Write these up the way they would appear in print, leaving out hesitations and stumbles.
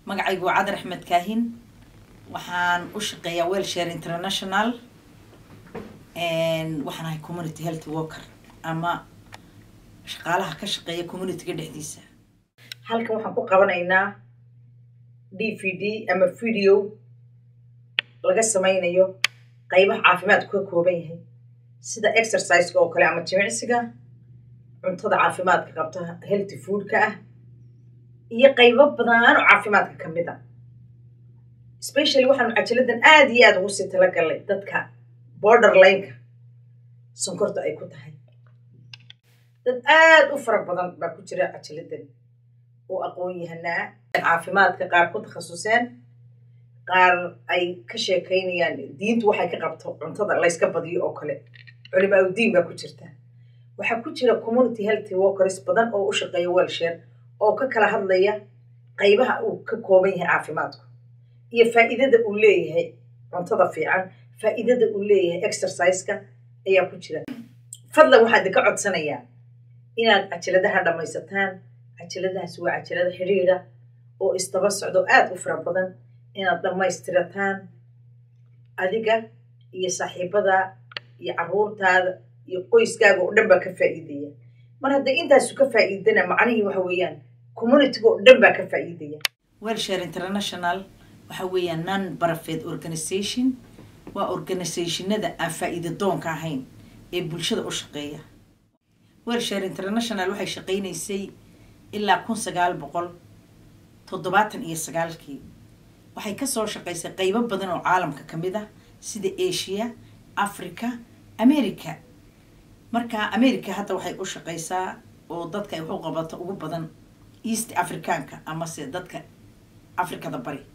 magacaygu waa Cadar Axmed Kaahin waxaan u shaqeeyaa Wellshare International waxaan ahay community health worker ama shaqaalaha ka shaqeeya community-ga dhexdiisa. Halkan waxaan ku qabanaynaa DVD ama video laga samaynayo qaybaha caafimaadku ka kooban yahay sida exercise-ka oo kale ama jimicsiga, cuntada caafimaadka qabta healthy food-ka ah iyo qaybo badan oo caafimaadka ka mid ah. Especially waxaan cajiladan aad iyo aad ugu sii talagalay dadka borderline-ka sonkorta ay ku tahay. dad aad u fara badan baa ku jira cajiladan oo aqoon-yahanaa caafimaadka qaar ku takhasuseen, qaar ay ka sheekaynayaan diintu waxay ka qabto cuntada la iska badiyo oo kale. culimaa u diin baa ku jirta. waxaa ku jira community health workers badan oo u shaqeeya Wellshare oo ka kala hadlaya qaybaha uu ka kooban yahay caafimaadku iyo faa'iidada uu leeyahay cuntada fiican, faa'iidada uu leeyahay exercise-ka ayaa ku jira. fadlan waxaan ka codsanayaa inaad cajaladaha dhamaysataan. cajaladahaas waa cajalada xiriira oo istaba socdo aad u fara badan inaad dhamaystirataan adiga iyo saaxiibada iyo carruurtaada iyo qoyskaaga oo dhan baa ka faa'iidaya. mar hadday intaasu ka faa'iidana macnihii waxa weeyaan community-ga oo dhan baa ka faa'iidaya. Wellshare International waxa weeyaan non-profit organization, waa organizationada aan faa'iido doonka ahayn ee bulshada u shaqeeya. Wellshare International waxay shaqaynaysay ilaa 1979 waxay ka soo shaqaysay qaybo badan oo caalamka ka mid ah sida Asia, Africa, America. marka America hadda waxay u shaqaysaa oo dadka ay u qabato ugu badan East Africanka ama se dadka Afrikada bari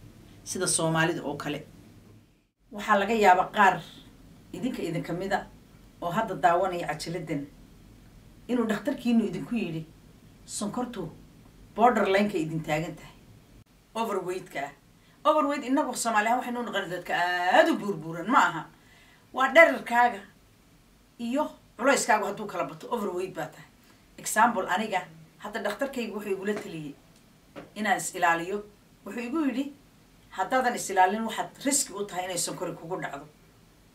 sida Soomaalida oo kale. waxaa laga yaabaa qaar idinka mid ah oo hadda daawanaya cajiladan inuu dhakhtarkiinu idinku yidhi sonkortu borderline-ka idin taagan tahay, overweight-ka overweight inagu Soomaaliya waxaynu noqon dadka aad u buurbuuran ma aha. waa dhererkaaga iyo culayskaagu hadduu kala bato overweight baa tahay. example aniga hadda dhakhtarkaygu wuxuu igula taliyey inaan is ilaaliyo. wuxuu igu yidhi haddaadan is ilaalin waxaad riski u tahay inay sonkori kugu dhacdo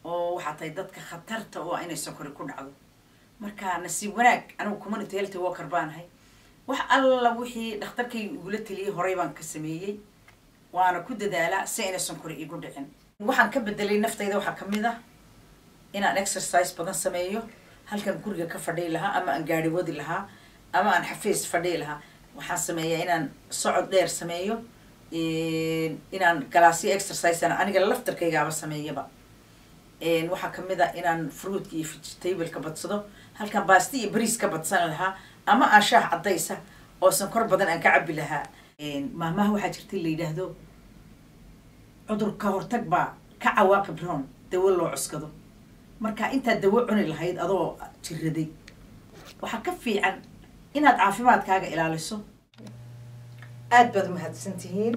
oo waxaa tahay dadka khatarta oo inay sonkori ku dhacdo. marka nasiib wanaag anigu community health worker baan ahay. wax alla wixii dhakhtarkaygu igula taliyey horey baan ka sameeyey waana ku dadaalaa si inay sonkori igu dhicin. waxaan ka bedelay naftayda waxaa ka mid ah inaan exercise badan sameeyo. halkan guriga ka fadhiyi lahaa ama aan gaari wadi lahaa ama aan xafiis fadhiyi lahaa waxaan sameeyaa inaan socod dheer sameeyo, inaan galaasyo exercise aniga laftarkaygaaba sameeyaba. waxaa ka mid ah inaan fruitka iyo vegetable-ka badsado. halkan baasti iyo bariis ka badsan lahaa ama aan shaah caddaysa oo sonkor badan aan ka cabbi lahaa. maamaha waxaa jirta la yidhaahdo cudur ka hortag baa ka cawaaqib roon dawo loo cuskado. marka intaad dawo cuni lahayd adoo jiraday waxaa ka fiican inaad caafimaadkaaga ilaaliso. aad baad mahadsantihiin.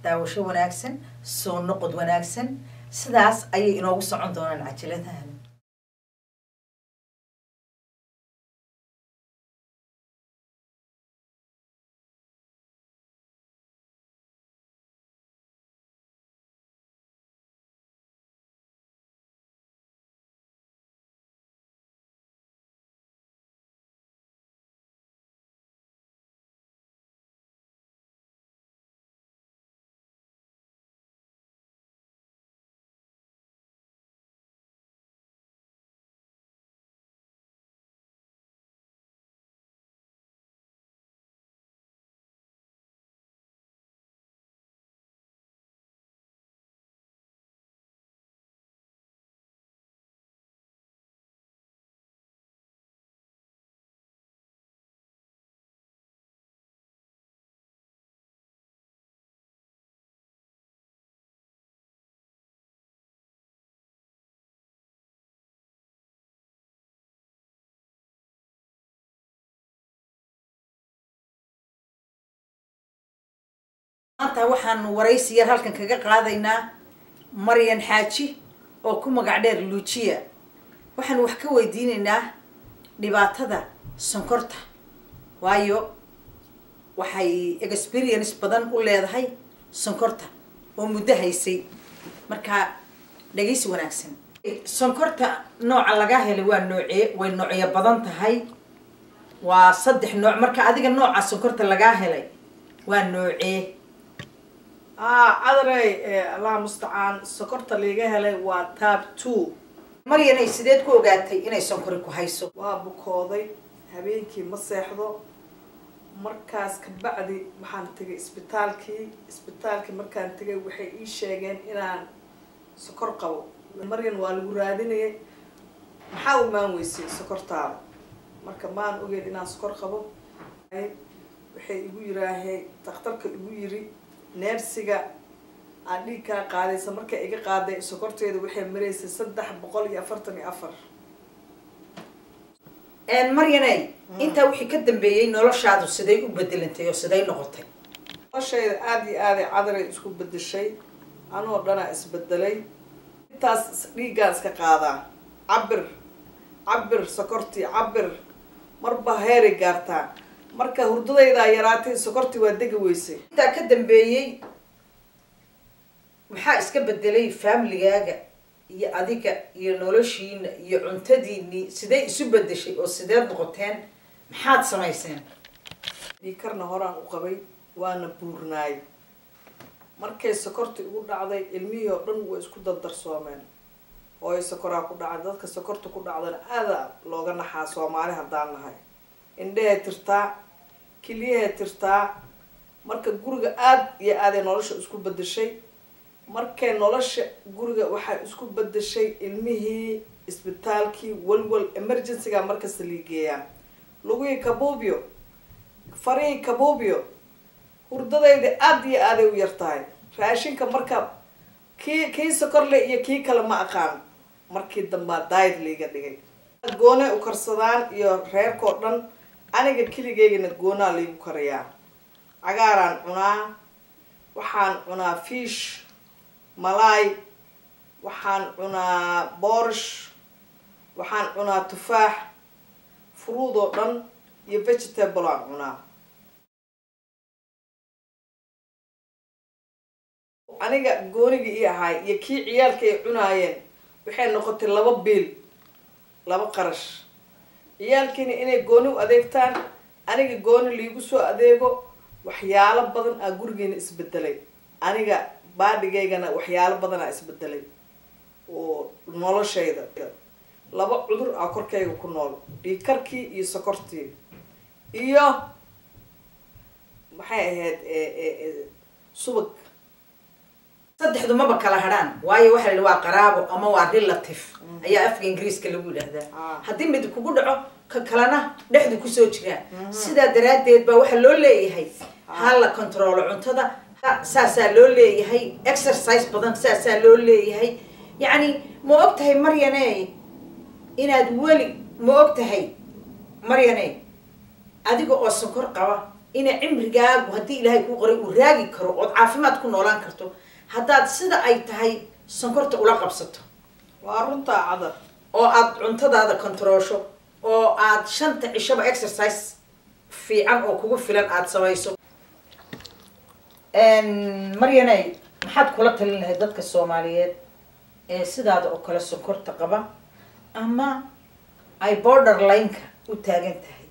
daawasho wanaagsan, soo noqod wanaagsan. sidaas ayay inoogu socon doonaan cajaladahan. maanta waxaan waraysi yar halkan kaga qaadaynaa Maryan Xaaji oo ku magac dheer Lucia. waxaan wax ka weydiinaynaa dhibaatada sonkorta waayo waxay experience badan u leedahay sonkorta oo muddo haysay marka dhageysi wanaagsan sonkorta nooca laga helay waa noocee way noocyo badan tahay waa 3 nooc marka adiga nooca sonkorta laga helay waa noocee عذري الله مستعان سكرت اللي جهله وتاب 2 maryanay sideed ku ogaatay inay sonkor ku hayso وابوكودي habeenkii ma seexdo markaas ka bacdi waxaan tagay isbitaalkii markaan tagay waxay ii sheegeen inaan sokor qabo maryan waa lagu raadinayay maxaa u maan weysay sokortaada marka maan ogeed inaan sokor qabo waxay igu yiraahay dhakhtarka igu yiri neersiga aan dhiig ka qaadaysa marka iga qaaday sokorteedu waxay mareysay 344 maryanay inta wixii ka dambeeyay noloshaadu siday u bedelantay oo siday noqotay noloshayda aad iyo aad cadaray isku bedeshay anoo dhana isbedelay intaas dhiigaan iska qaadaa cabir sokortii cabir marba heeri gaartaa marka hurdadayda yaraatay sokortii waa degi weysay inta ka dambeeyay maxaa iska bedelay familygaaga iyo adiga iyo noloshiina iyo cuntadiini sidee isu bedeshay oo sidee noqoteen maxaad samayseen dhiikarna horaan u qabay waana buurnaay markay sokortii ugu dhacday ilmihii oo dhan way isku dardarsoomeen hooyo sokoraa ku dhacay dadka sokorta ku dhacdana aada looga naxaa Soomaali haddaan nahay indhahay tirtaa kiliyahay tirtaa marka guriga aad iyo aad ay nolosha isku bedeshay markay nolosha guriga waxay isku bedeshay ilmihii isbitaalkii walwal emergency-ga markas la geeyay lugu kabubiyo farii kabubiyo hurdadayda aad iyo aad ay u yartahay raashinka marka kii sokor leh iyo kii kale ma aqaan markii dambe diet liiga dhigay goone u karsadaan iyo reerkoo dhan aniga kiligeygana goona liigu kariyaa cagaaraan cunaa waxaan cunaa fish malay waxaan cunaa boorsh waxaan cunaa tufaax fruit oo dhan iyo vegetable aan cunaa aniga gooniga ii ahay iyo kii ciyaalka ay cunaayeen waxay noqotay 2 biil 2 qarash ciyaalkiina inay gooni u adeegtaan aniga gooni liigu soo adeego waxyaalo badan aa gurigeena isbedelay aniga baadhigaygana waxyaalo badan aa isbedelay oo noloshayda 2 cudur aa korkayga ku nool dhiigkarkii iyo sokortii iyo maxay ahayd subag saddexdu maba kala hadhaan waayo waxa la waa qaraabo ama waa relative ayaa afka ingiriiska lagu yiraahdaa haddii mid kugu dhaco ka kalena dhexdu ku soo jira sida daraadeed ba waxa loo leeyahay hal la control cuntada saasaa loo leeyahay exercise badan saasaa loo leeyahay yani ma ogtahay maryanay inaad weli ma ogtahay maryanay adiga oo sonkor qaba ina cimrigaagu haddii ilaahay ku qoray uu raagi karo oo caafimaad ku noolaan karto haddaad sida ay tahay sonkorta ula qabsato waa runtaa cadar oo aad cuntadaada controlsho oo aad 5 cishaba exercise fiican oo kugu filan aad samayso maryanay maxaad kula talin lahayd dadka Soomaaliyeed ee sidaada oo kale sonkorta qaba ama ay borderline-ka u taagan tahay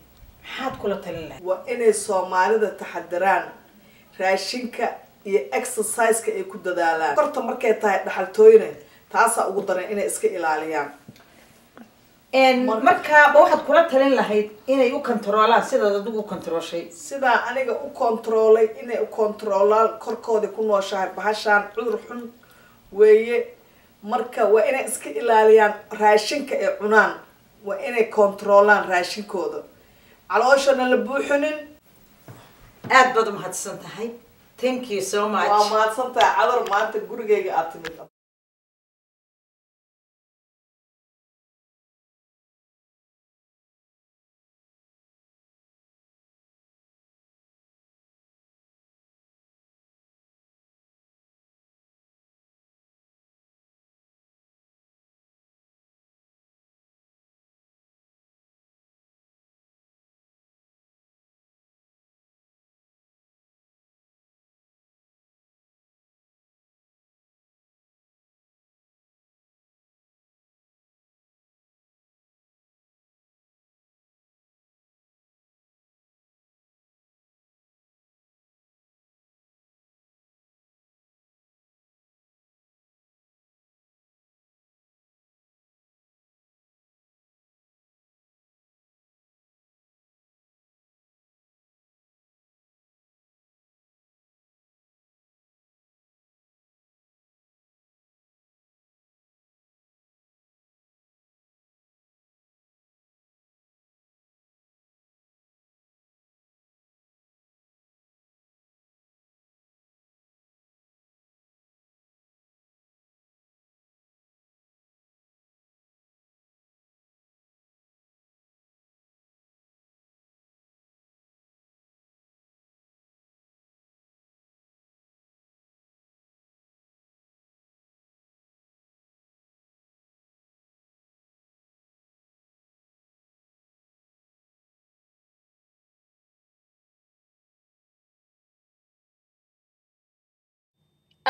maxaad kula talin lahayd waa inay Soomaalida taxadiraan raashinka iyo exercise-ka ay ku dadaalaan korta markay tahay dhaxaltooyne taasa ugu daran inay iska ilaaliyaan marka waxaad kula talin lahayd inay u controlaan sidaad adigu controlshay sida aniga u controlay inay u controlaan korkooda ku nooshahay bahashaan cudur xun weeye marka waa inay iska ilaaliyaan raashinka ay cunaan waa inay controlaan raashinkooda calooshana la buuxinin aad baad mahadsan tahay thank you so much waa mahadsantahay cadar maanta gurigeyga aad timid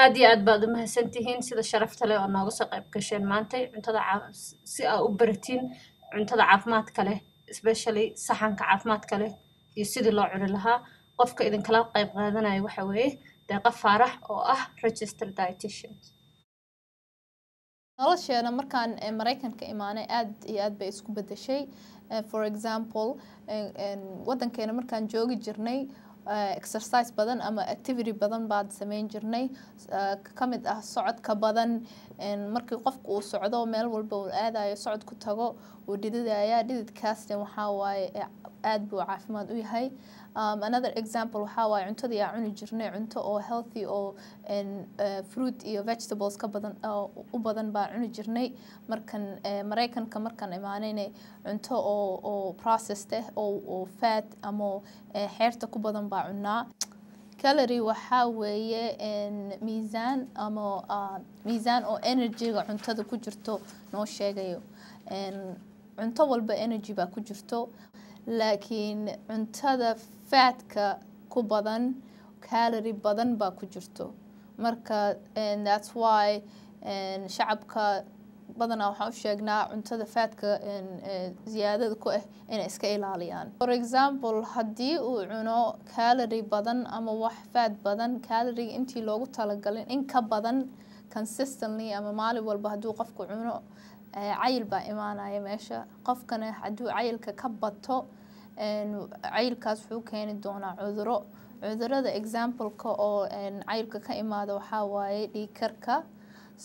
aad iyo aad baad u mahadsantihiin sida sharafta leh oo nooga soo qayb gasheen maantay cuntada si aa u baratiin cuntada caafimaadka leh especially saxanka caafimaadka leh iyo sidii loo cuni lahaa qofka idinkala qayb qaadanayo waxa weeye Deeqa Faarax oo ah registered dietitian nolosheena markaan Mareykanka imaanay aad iyo aad bay isku bedeshay for example wadankeena markaan joogi jirnay exercise badan ama activity badan baad sameyn jirnay kamid ah socodka badan markii qofku uu socdo meel walba uu aadayo socod ku tago uu dhididaya dhididkaasna waxa waaye aad buu caafimaad u yahay another example waxa waaye cuntadii aan cuni jirnay cunto oo healthy oo fruit iyo vegetables ka badan u badan baan cuni jirnay markan Mareykanka markaan imaanayna cunto oo processed oo fat ama xeerta ku badan baa cunaa calorie waxa weeye miisaan ama miisaan oo energy-ga cuntada ku jirto noo sheegayo cunto walba energy baa ku jirto laakiin cuntada fatka ku badan calorie badan baa ku jirto marka that's why shacabka badanaa waxaan u sheegnaa cuntada fatka ziyaadada ku ah inay iska ilaaliyaan for example haddii uu cuno calorie badan ama wax fat badan calorie intii loogu talagalin in ka badan consistently ama maalin walba hadduu qofku cuno cayil baa imaanaya meesha qofkana hadduu cayilka ka bato cayilkaas wuxuu keeni doonaa cudurada example-ka oo cayilka ka imaada waxaa waaye dhiig karka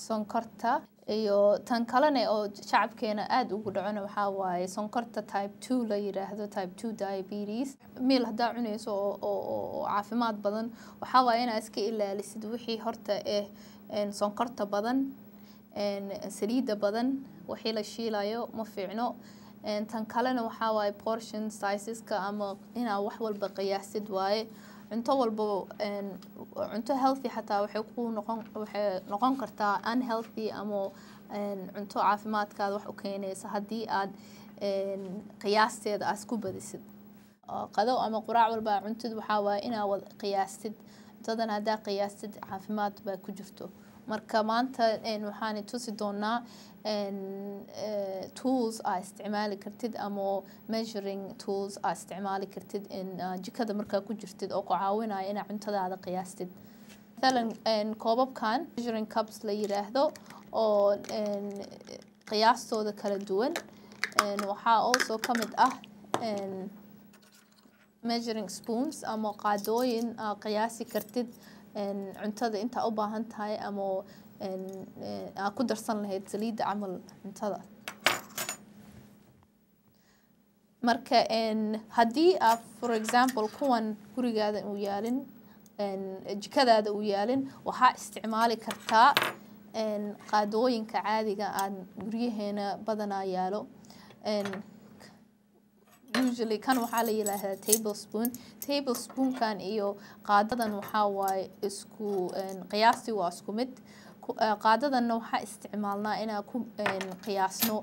sonkorta iyo tan kalena oo shacabkeena aad ugu dhacona waxaa waaye sonkorta type 2 la yiraahdo type 2 diabetes meal hadaa cunayso oo caafimaad badan waxaa waaye inaad iska ilaalisid wixii horta sonkorta badan saliida badan wixii la shiilayo ma fiicno tan kalena waxaa waaye portion sizeska ama inaa wax walba qiyaasid waaye cunto walba cunto healthy xataa waxay noqon kartaa unhealthy ama cunto caafimaadkaada wax u keenaysa haddii aad qiyaasteeda aad isku badisid qado ama quraac walba cuntid waxaa waaye inaa wada qiyaastid cuntadan haddaa qiyaastid caafimaad baa ku jirto marka maanta waxaan tusi doonaa tools aa isticmaali kartid ama measuring tools aa isticmaali kartid jikada markaa ku jirtid oo ku caawinaya inaa cuntadaada qiyaastid مثلا koobabkan measuring cups la yiraahdo oo qiyaastooda kala duwan waxaa also ka mid ah measuring spoons ama qaadooyin qiyaasi kartid cuntada inta u baahan tahay ama ku darsan lahayd saliida camal cuntada marka haddii for example kuwan gurigaada uu yaalin jikadaada uu yaalin waxaa isticmaali kartaa qaadooyinka caadiga aan guryaheena badanaa yaalo usually kan waxaa la yiraahdaa tablespoon-kan iyo qaadadan waxaa waaye isku qiyaastii waa isku mid qaadadanna waxaa isticmaalnaa inaan ku qiyaasno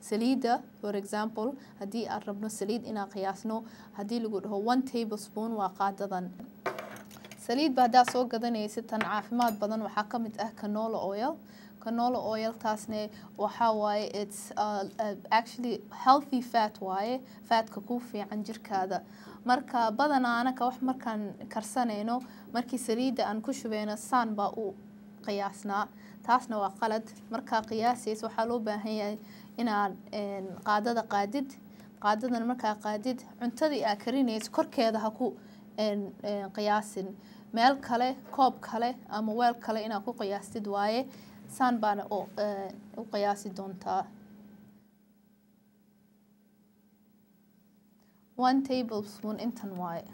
saliida for example haddii aan rabno saliid inaan qiyaasno haddii lagu dhaho 1 tablespoon waa qaadadan saliidba haddaa soo gadanaysid tan caafimaad badan waxaa ka mid ah canola oil taasne waxaa waaye it's actually healthy fat waaye fatka ku fiican jirkaada marka badanaa anaka wax markaan karsanayno markii saliida aan ku shubeyno saan baa u qiyaasnaa taasna waa qalad markaa qiyaasaysa waxaa loo baahan yahay inaad qaadada qaadid qaadadan markaa qaadid cuntadii aad karinayso korkeeda ha ku qiyaasin meel kale koob kale ama weel kale inaad ku qiyaastid waaye saan baana u qiyaasi doontaa 1 tablespoon intan waaye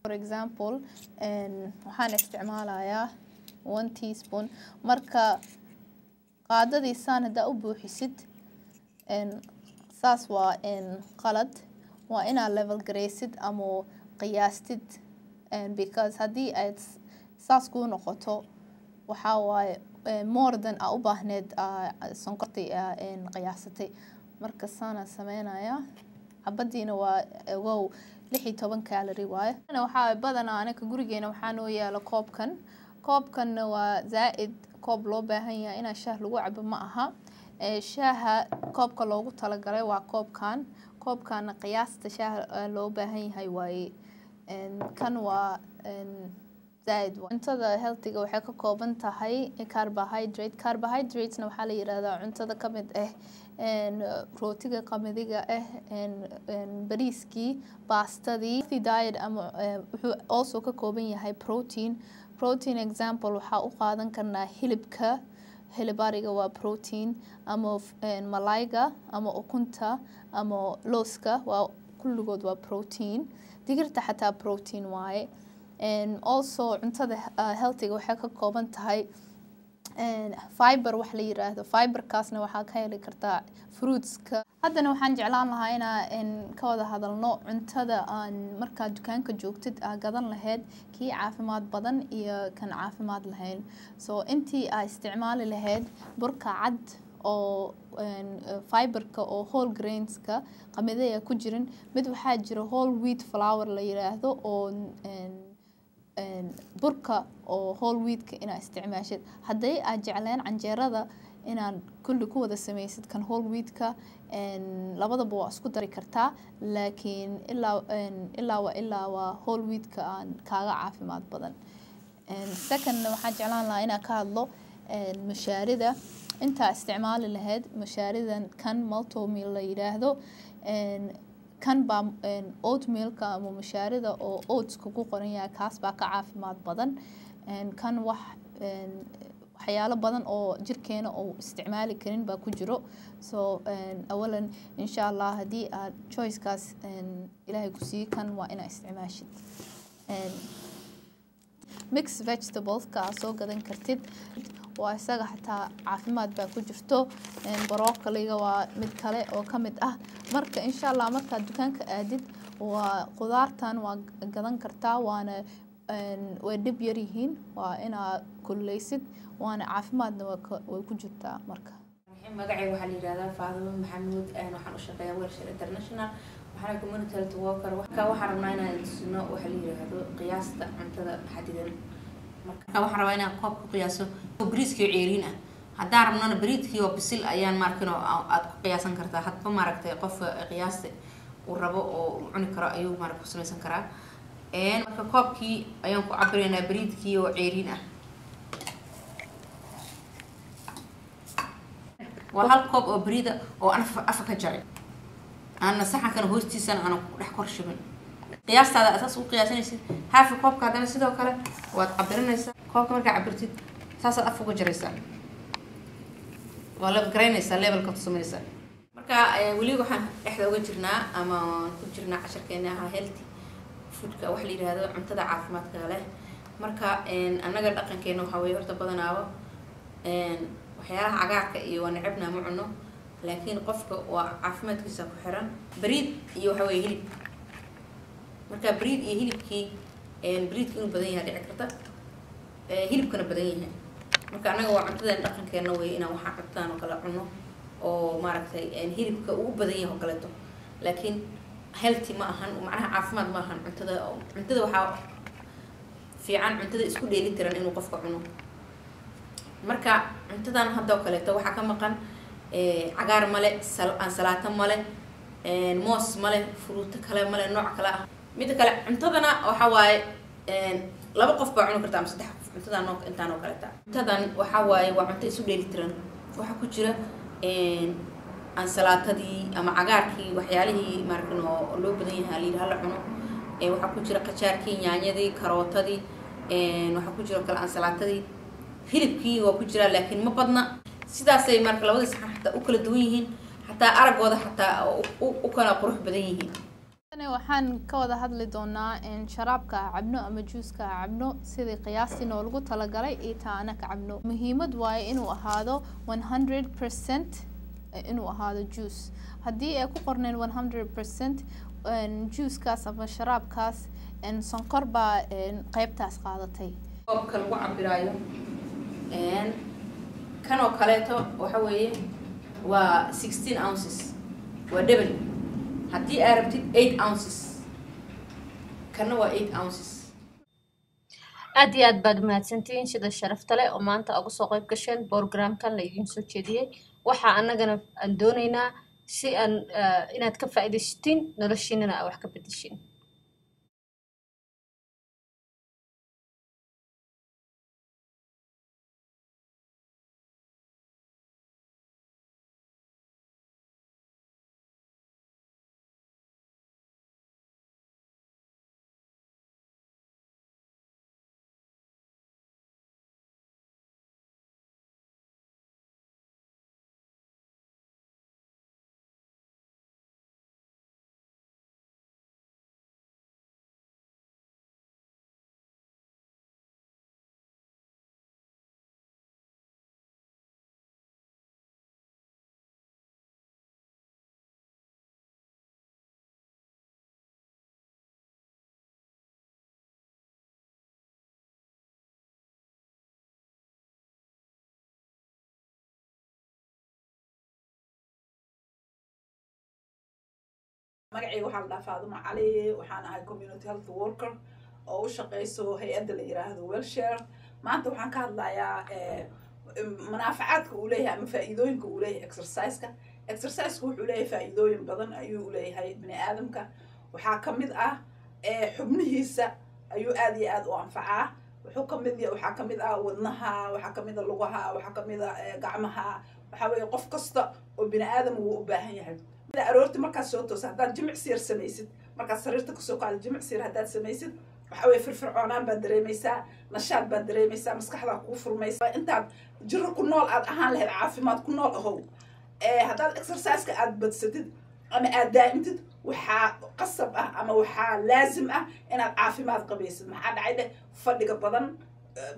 for example waxaan isticmaalayaa 1 teaspoon marka qaadadii saan haddaa u buuxisid saas waa qalad waa inaad level garaysid ama qiyaastid because haddii aad saas kuu noqoto waxaa waaye more than aa u baahneed sonkortii qiyaasatay marka saana sameynaya xabadiina waa wow 16 calorie waaye waxaa badanaa anaka gurigeena waxaa noo yaala koobkanna waa zaa'id koob loo baahan yahay inaa shaah lagu cabo ma aha shaaha koobka loogu talagalay waa koobkaana qiyaasta shaaha loo baahan yahay waaye kan waa zaa'id cuntada healthiga waxay ka kooban tahay carbohydratesna waxaa la yiraahdaa cuntada ka mid ah rootiga qamadiga bariiskii baastadii diet ama wuxuu also ka kooban yahay protein example waxaa u qaadan karnaa hilib ariga waa protein ama malayga ama ukunta ama looska waa kulligood waa protein digirta xataa protein waaye also cuntada healthiga waxay ka kooban tahay fiber wax la yiraahdo fiberkaasna waxaa ka heli kartaa fruitska haddana waxaan jeclaan lahaa inaan ka wada hadalno cuntada aan markaa dukaanka joogtid gadan lahayd kii caafimaad badan iyo kan caafimaad lahayn so intii aa isticmaali lahayd burka cad oo fiberka oo whole grainska qamadiga ku jirin mid waxaa jira whole wheat flour la yiraahdo oo burka oo whole wheatka inaa isticmaashid hadday aad jecleen canjeerada inaan kulli ku wada samaysid kan whole wheatka labadaba waa isku dari kartaa laakiin ilaa waa whole wheatka aan kaaga caafimaad badan secondna waxaan jeclaan lahaa inaan ka hadlo mashaarida intaa isticmaali lahayd mashaaridan kan multimeal la yiraahdo kan baa oatmealka ama mashaarida oo oatska ku qoran yahay kaas baa ka caafimaad badan kan waxyaalo badan oo jirkeena oo isticmaali karin baa ku jiro so awalan insha Allah haddii aad choicekaas ilaahay ku siiyo kan waa inaa isticmaashid mixed vegetables ka soo gadan kartid waa isaga xataa caafimaad baa ku jirto broccoliga waa mid kale oo ka mid ah marka insha Allah markaad dukaanka aadid waa qudaartan waa gadan kartaa waana way dhib yar yihiin waa inaad kululeysid waana caafimaadna way ku jirtaa marka magacayga waxaa la yiraahdaa Faadimo Maxamuud waxaan u shaqeeyaa Welshire International waxaan community health worker waxaan rabnaa inaan tusno waxa la yiraahdo qiyaasta cuntada xadidan marka waxaan rabaa inaan koob ku qiyaaso bariiskii ceeriin ah haddaan rabnana bariiskii oo bisil ayaan markino aad ku qiyaasan kartaa hadba maaragtay qofka qiyaasta uu rabo oo cuni karo ayuu maaragtay ku samaysan karaa marka koobkii ayaan ku cabiraynaa bariiskii oo ceeriin ah waa hal koob oo bariida oo afka ka jaray أنا صح كان هوستي سنة أنا راح كرش من قياس هذا أساس وقياس نيسي هاف كوب كذا نسيده وكله وتعبرنا نيسا كوب كمان كعبرتي أساس أفوق جريسا ولا بكرين نيسا ليبل كتصوم نيسا مركا وليو حن إحدى وجرنا أما وجرنا عشر كأنها هيلتي فوتك وحلي هذا عم تدع عافمات كله مركا إن أنا قد أقن كأنه حوي ارتبطنا أبا إن وحياة عجاك ونعبنا معنا لكن قفك وعافمات كيسا كحران بريد يوحوي هلب مركا بريد يهلب كي بريد كانوا بدنيها دعكرتا هلب كانوا بدنيها مركا أنا وعم تدع أقن كأنه وينا وحقتان وكلا عنه أو ماركتي إن هلب كوبدنيها وكلته لكن هيلتي ما هن ومعناها عافمات ما هن عمتدا وحاو في عمتدا اسكو ديلي تران إنه قفك عنه مركا عمتدا هبدا وكلته وحكا مقن عقار ملء سلطة ملء موس ملء فروت كلا ملء نوع كلا ميت كلا عمتدنا وحواي لبا قف بعونه كرتا مسدح عمتدا نوع انت نوع كلتا عمتدا وحواي وعمت اسكو ديلي تران waxa ku jira ansalatadii ama cagaarkii waxyaalihii markan oo loo badan yahay hal cuno waxa ku jira qajaarkii yaanyadii karootadii waxa ku jira kala ansalatadii hilibkii waa ku jira laakiin ma badna sidaas ay marka labada saxan xataa u kala duwan yihiin xataa aragooda xataa u kala qurux badan yihiin waxaan ka wada hadli doonaa in sharaabka cabno ama juuska cabno sidii qiyaastii noo lagu talagalay iyo taana ka cabno muhiimad waaye inuu ahaado 100% inuu ahaado juice haddii ay ku qorneen 100% juuskaas ama sharaabkaas sonkor baa qaybtaas qaadatay koobka lagu cabiraayo kan oo kaleeto waxa weeye waa 16 ounces waa double haddii aad rabtid 8 ounces kana waa 8 ounces aad iyo aad baad mahadsantihiin sida sharafta leh oo maanta uga soo qayb gasheen programkan la idiin soo jeediyey waxa annagana aan doonaynaa si aan inaad ka faa'iidaysatiin noloshiinana aad wax ka bedeshiin magacayga waxaa la dhahaa Faadumo Cali waxaan ahay community health worker oo u shaqeyso hay'adda la yiraahdo Wellshare maanta waxaan ka hadlayaa manaafacaadka uu leeyahay ama faa'iidooyinka uu leeyahay exercise-ku wuxuu leeyahay faa'iidooyin badan ayuu leeyahay bini aadamka waxaa ka mid ah xubnihiisa ayuu aad iyo aad u anfacaa waxaa ka mid ah wadnaha waxaa ka mid ah lugaha waxaa ka mid ah gacmaha waxaa weeye qof kasta oo bini aadam uu u baahan yahay aroorti markaad soo toosa haddaad jimicsi yar samaysid markaad sariirta kasoo qaado jimicsi yar haddaad samaysid waxa weeye firfircoonaan baad dareemaysaa nashaad baad dareemaysaa maskaxdaa kuu furmaysa intaad jiro ku nool aad ahaan lahayd caafimaad ku nool ahow haddaad exercise-ka aad badsatid ama aad daa'imtid waxaa qasab ah ama waxaa laazim ah inaad caafimaad qabaysid maxaa dhacay dheh fadhiga badan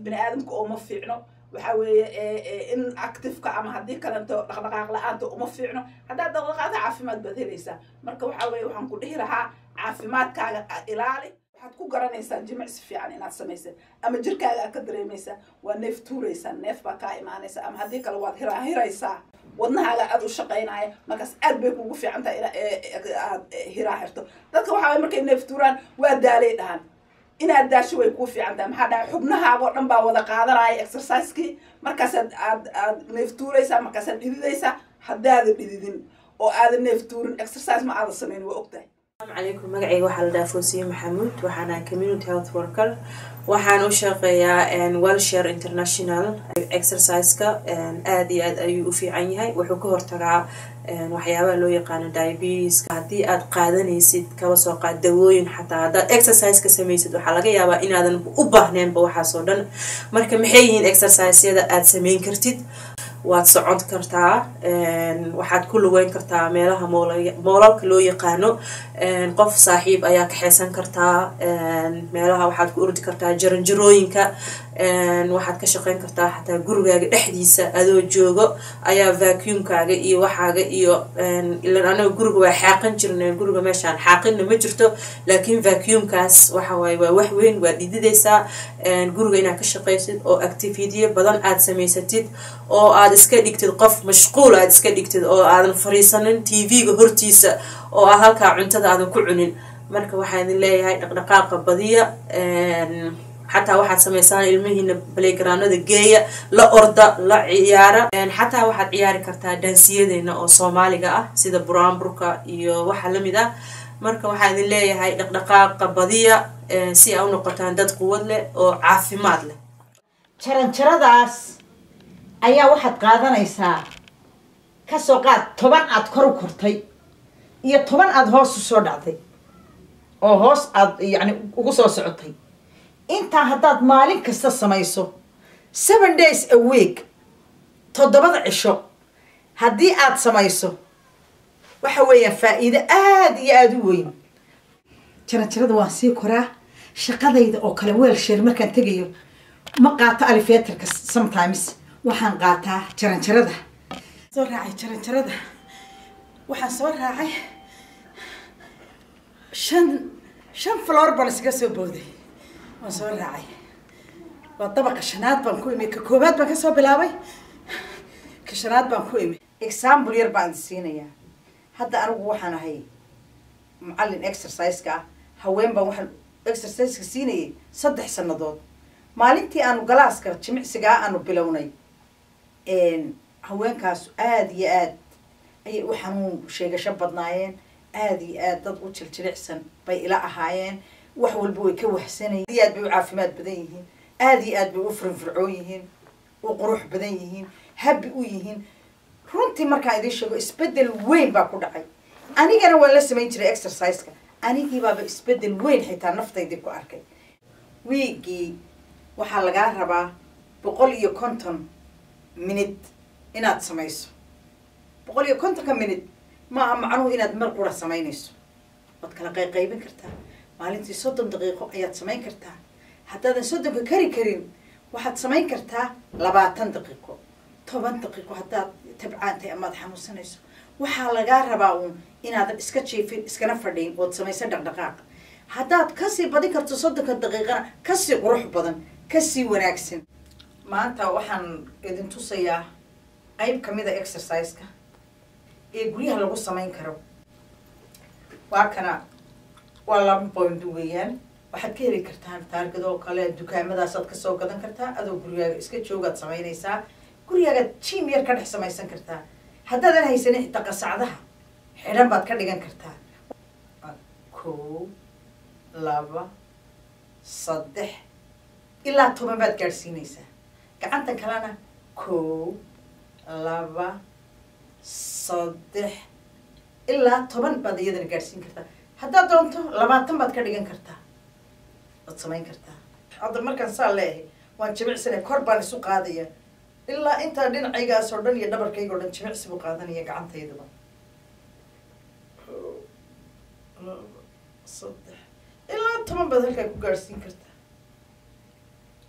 bini aadamka oo ma fiicno waxa weeye in active-ka ama haddii kalento dhaqdhaqaaq la-aanta uma fiicno haddaad dhaqdhaqaaqda caafimaad baad helaysaa marka waxa weeye waxaan ku dhihi lahaa caafimaadkaaga ilaali waxaad ku garanaysaa jimicsi fiican inaad samaysid ama jirkaaga aad ka dareemaysaa waa neef tuuraysaa neef baa kaa imaanaysa ama haddii kale waad hirahiraysaa wadnahaaga aad u shaqaynaya markaas aad bay kugu fiican tahay aad hiraa hirto dadka waxaa waye markay neef tuuraan waa daalay dhahan inaad daasho way kuu fiican tahay maxaa dhahay xubnahaaga oo dhan baa wada qaadanaya exercise-kii markaasaad aad neef tuuraysaa markaasaad dhididaysaa haddaada dhididin oo aada neef tuurin exercise ma aada samayn waa ogtahay السلام عليكم مقعي واحد الدافوسية محمود وحنا community health worker وحنا شغيا Wellshare international exercise كا آدي أيو في عينها وحكور ترى وحياة لو يقان diabetes كهدي قادني سيد كوسوق الدواين حتى هذا exercise كسميسد وحلاقي يابا إن هذا أبهنين بوحصودن مركب محيين exercise هذا سمين كرتيد waad socon kartaa waxaad ku lugeyn kartaa meelaha moolalka loo yaqaano qof saaxiib ayaa ka xeesan kartaa meelaha waxaad ku ordi kartaa jaranjarooyinka waxaad ka shaqeyn kartaa xataa gurigaaga dhexdiisa adoo joogo ayaa vacuumkaaga iyo waxaaga iyo ilaan anaga guriga waa xaaqan jirnay guriga meeshaan xaaqinna ma jirto laakiin vacuumkaas waxa waaye waa wax weyn waa dhididaysaa guriga inaad ka shaqeysid oo activity badan aad samaysatid oo aad iska dhigtid qof mashquul aad iska dhigtid oo aadan fariisanin TV-ga hortiisa oo aad halkaa cuntada aadan ku cunin marka waxaan idin leeyahay dhaqdhaqaaqa badiya حتى واحد سميسان المهنة بليجرانada geeya la orda la ciyaara حتى واحد ciyaari kartaa dansiyadeena oo Soomaaliga ah sida buraanburka iyo waxa la mid ah marka waxaan idin leeyahay dhaqdhaqaaqa badiya si ay u noqotaan dad quwad leh oo caafimaad leh jaranjaradaas ayaa waxaad qaadanaysaa ka soo qaad 10 aad kor u kortay iyo 10 aad hoos u soo dhacday oo hoos aad yani ugu soo socotay inta haddaad maalin kasta samayso 7 days a week 7 cisho haddii aad samayso waxa weeyaan faa'iido aad iyo aad u weyn jaranjarada waan sii koraa shaqadayda oo kale Wellshare markaan tegayo ma qaato elevatorka sometimes waxaan qaataa jaranjarada soo raacay jaranjarada waxaan soo raacay shan floor baan iskaga soo booday waan soo raacay waa dabaqa shanaad baan ku imi ka koobaad baan ka soo bilaabay ka shanaad baan ku imi example yar baan siinayaa hadda anigu waxaan ahay macallin exercise-ka haween baan waxaan exerciseka siinayay 3 sannadood maalintii aanu galaaska jimicsigaa aanu bilownay haweenkaas aada iyo aad ayay u xanuun sheegasho badnaayeen aada iyo aad dad u jiljilicsan bay ila ahaayeen wax walba way ka wahsanayeen aad bay u caafimaad badan yihiin aada iyo aad bay u firfircoon yihiin u qurux badan yihiin habi u yihiin runtii markaan idiin sheego isbeddel weyn baa ku dhacay anigana waan la samayn jiray exerciseka anigii baaba isbeddel weyn xitaa naftaydii ku arkay wiigii waxaa lagaa rabaa 150 minute inaad samayso 150 minute maaha macnuhu inaad mar qura samaynayso waad kala qaybin kartaa maalintii 30 daqiiqo ayaad samayn kartaa haddaadan 30 kari karin waxaad samayn kartaa 20 daqiiqo 10 daqiiqo haddaad tabcaantay amaad xanuunsanayso waxaa lagaa rabaa uun inaadan iska jiifin iskana fadhiin ood samayso dhaqdhaqaaq haddaad kasii badin karto 30 daqiiqana kasii qurux badan kasii wanaagsan maanta waxaan idin tusayaa qayb kamida exerciseka ee guryaha lagu samayn karo waa kana waa 2 point weeyaan waxaad ka heli kartaan taargadoo kale dukaamadaasad kasoo gadan kartaa adoo gurigaaga iska joogaad samaynaysaa gurigaaga jim yar ka dhex samaysan kartaa haddaadan haysanin xitaa qasacdaha xidhan baad ka dhigan kartaa 1 2 3 ilaa 10 baad gaadhsiinaysaa gacanta kalena 1 2 3 ilaa 10 baad iyadana gaadhsiin kartaa haddaad doonto 20 baad ka dhigan kartaa waad samayn kartaa hadda markaan saa leeyahay waan jimicsanay kor baan isu qaadaya ilaa intaa dhinacaygaas oo dhan iyo dhabarkayga oo dhan jimicsi buu qaadanaya gacantaydaba 3 ilaa 10 baad halkaa ku gaadhsiin kartaa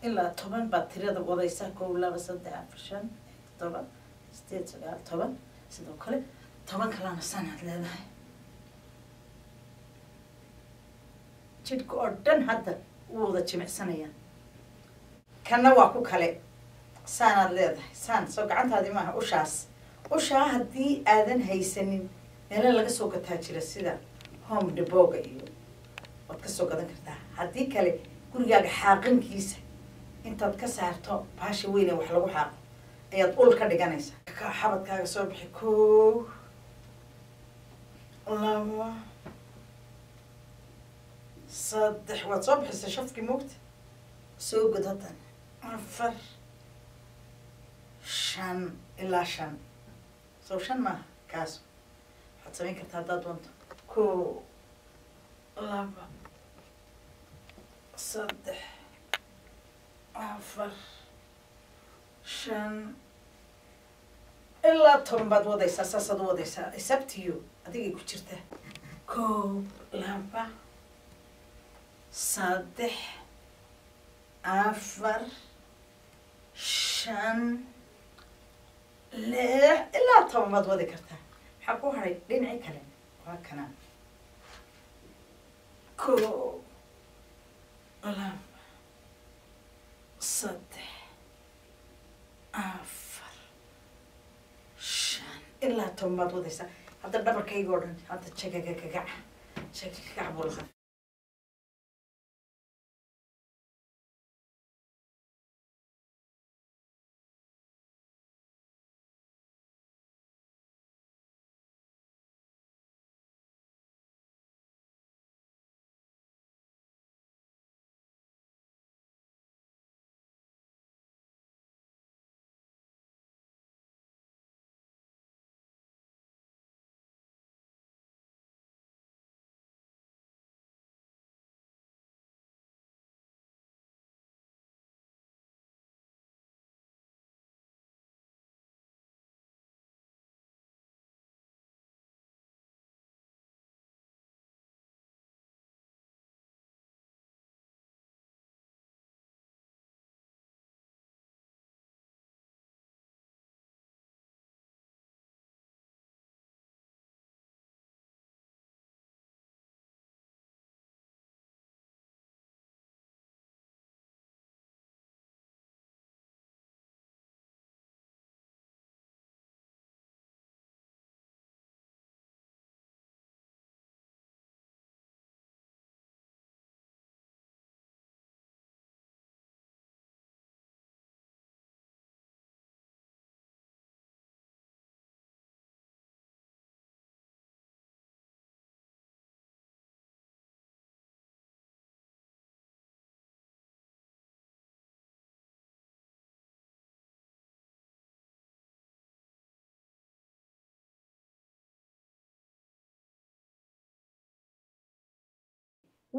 ilaa 10 baad tirada wadaysaa 1 2 3 4 5 7 8 9 10 sidoo kale 10 kalena sanaad leedahay jidhka oo dhan hadda wuu wada jimicsanayaan kana waa ku kale saanaad leedahay saan soo gacantaadii maaha ushaa haddii aadan haysanin meelo laga soo gataa jira sida home deboga iyo waad ka soo gadan kartaa haddii kale gurigaaga xaaqinkiisa intaad ka saarto baasha weyn ee wax lagu xaaqo ayaad ul ka dhiganaysaa xabadkaaga soo bixi 1 2 3 waad soo bixisay shafkii moogta soo god haddan 4 5 ilaa 5 soo 5 maaha kaas waxaad samayn kartaa haddaad doonto 1 2 3 4 5 ilaa 10 baad wadaysaa saasaad u wadaysaa isabtiyo adigay ku jirtaa 1 2 3 4 5 6 ilaa 10 baad wadi kartaa maxaa ku haray dhinaci kale waa kana 1 2 3 4 5 ilaa 10 baad wadaysaa hadda dhabarkayga oo dhan hadda jagagagac buu lahaa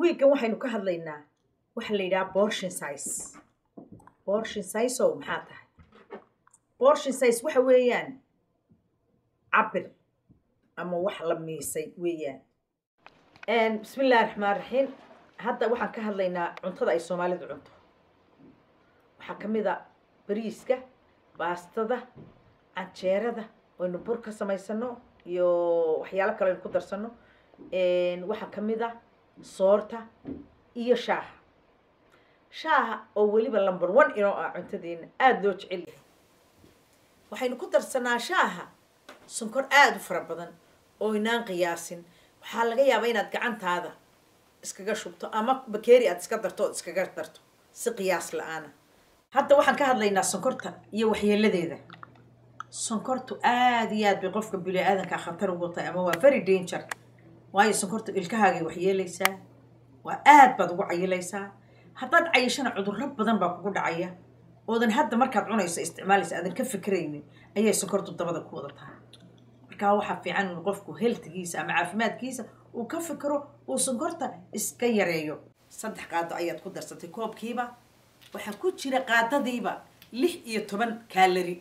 wiiggan waxaynu ka hadlaynaa waxa la yidhaha portion size. Portion size oo maxaa tahay? Portion size waxa weeyaan cabir ama wax la miisay weeyaan. Bismillaahi raxmaani raxiim. Hadda waxaan ka hadlaynaa cuntada ay Soomaalidu cunto. waxaa ka mid ah bariiska, baastada, canjeerada oo bur ka samaysano iyo waxyaalo kale oo ku darsano. waxaa ka mid ah soorta iyo shaaha. shaaha oo weliba number 1 inoo ah cuntadeena aad loo jecel yahay. waxaynu ku darsanaa shaaha sonkor aad u fara badan oo inaan qiyaasin. waxaa laga yaabaa inaad gacantaada iskaga shubto ama bakeeri aad iska darto iskaga darto si qiyaas la'aan. hadda waxaan ka hadlaynaa sonkorta iyo waxyeeladeeda. sonkortu aad iyo aad bay qofka bini'aadanka khatar ugu tahay ama waa very danger. waayo sonkortu ilkahaaga waxyeelaysaa, waa aad baad ugu cayilaysaa. haddaad cayishana cudurro badan baa kugu dhacaya oodan hadda markaad cunayso isticmaalaysa aadan ka fikraynin ayay sonkortu dabada ku wadataa. markaa waxaa fiican in qofku healthgiisa ama caafimaadkiisa uu ka fikiro uu sonkorta iska yareeyo. 3 qaado ayaad ku darsatay koobkiiba, waxaa ku jira qaadadiiba 16 kaalori.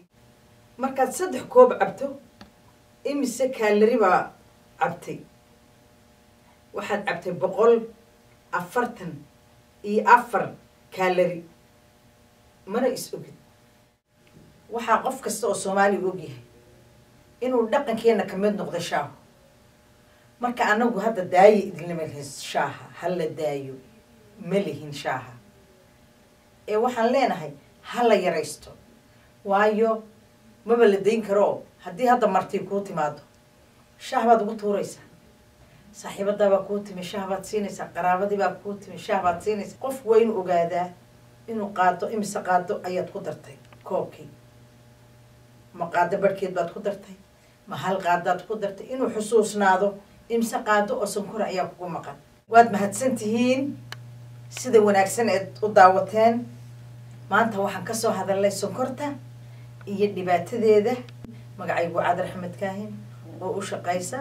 markaad 3 koob cabto imise kaalori baa cabtay? waxaad cabtay 144 kaalori. mana is ogid. waxaa qof kasta oo Soomaali ogyahay inuu dhaqankeena ka mid noqdo shaahu. marka anagu hadda daayo idinlama lihin shaaha, hala daayo ma lihin shaaha. waxaan leenahay hala yaraysto. waayo maba la dayn karo. haddii hadda marti kuu timaado shaah baad ugu tuuraysaa, saaxiibadaa baa kuu timi shaah baad siinaysaa, qaraabadii baa kuu timi shaah baad siinaysaa. qof waa inuu ogaadaa inuu qaado imise qaado ayaad ku dartay koobkii. ma qaado barhkeed baad ku dartay, ma hal qaadaad ku dartay. inuu xusuusnaado imise qaado oo sonkora ayaa kugu maqan. waad mahadsan tihiin sida wanaagsan eed u daawateen. maanta waxaan kasoo hadalnay sonkorta iyo dhibaatadeeda. magacaygu Cadar Axmed Kaahin oo u shaqaysa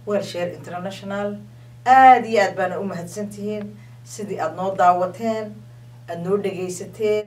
Welshare International. aad iyo aad baana u mahadsan tihiin sidii aad noo daawateen, aad noo dhagaysateen.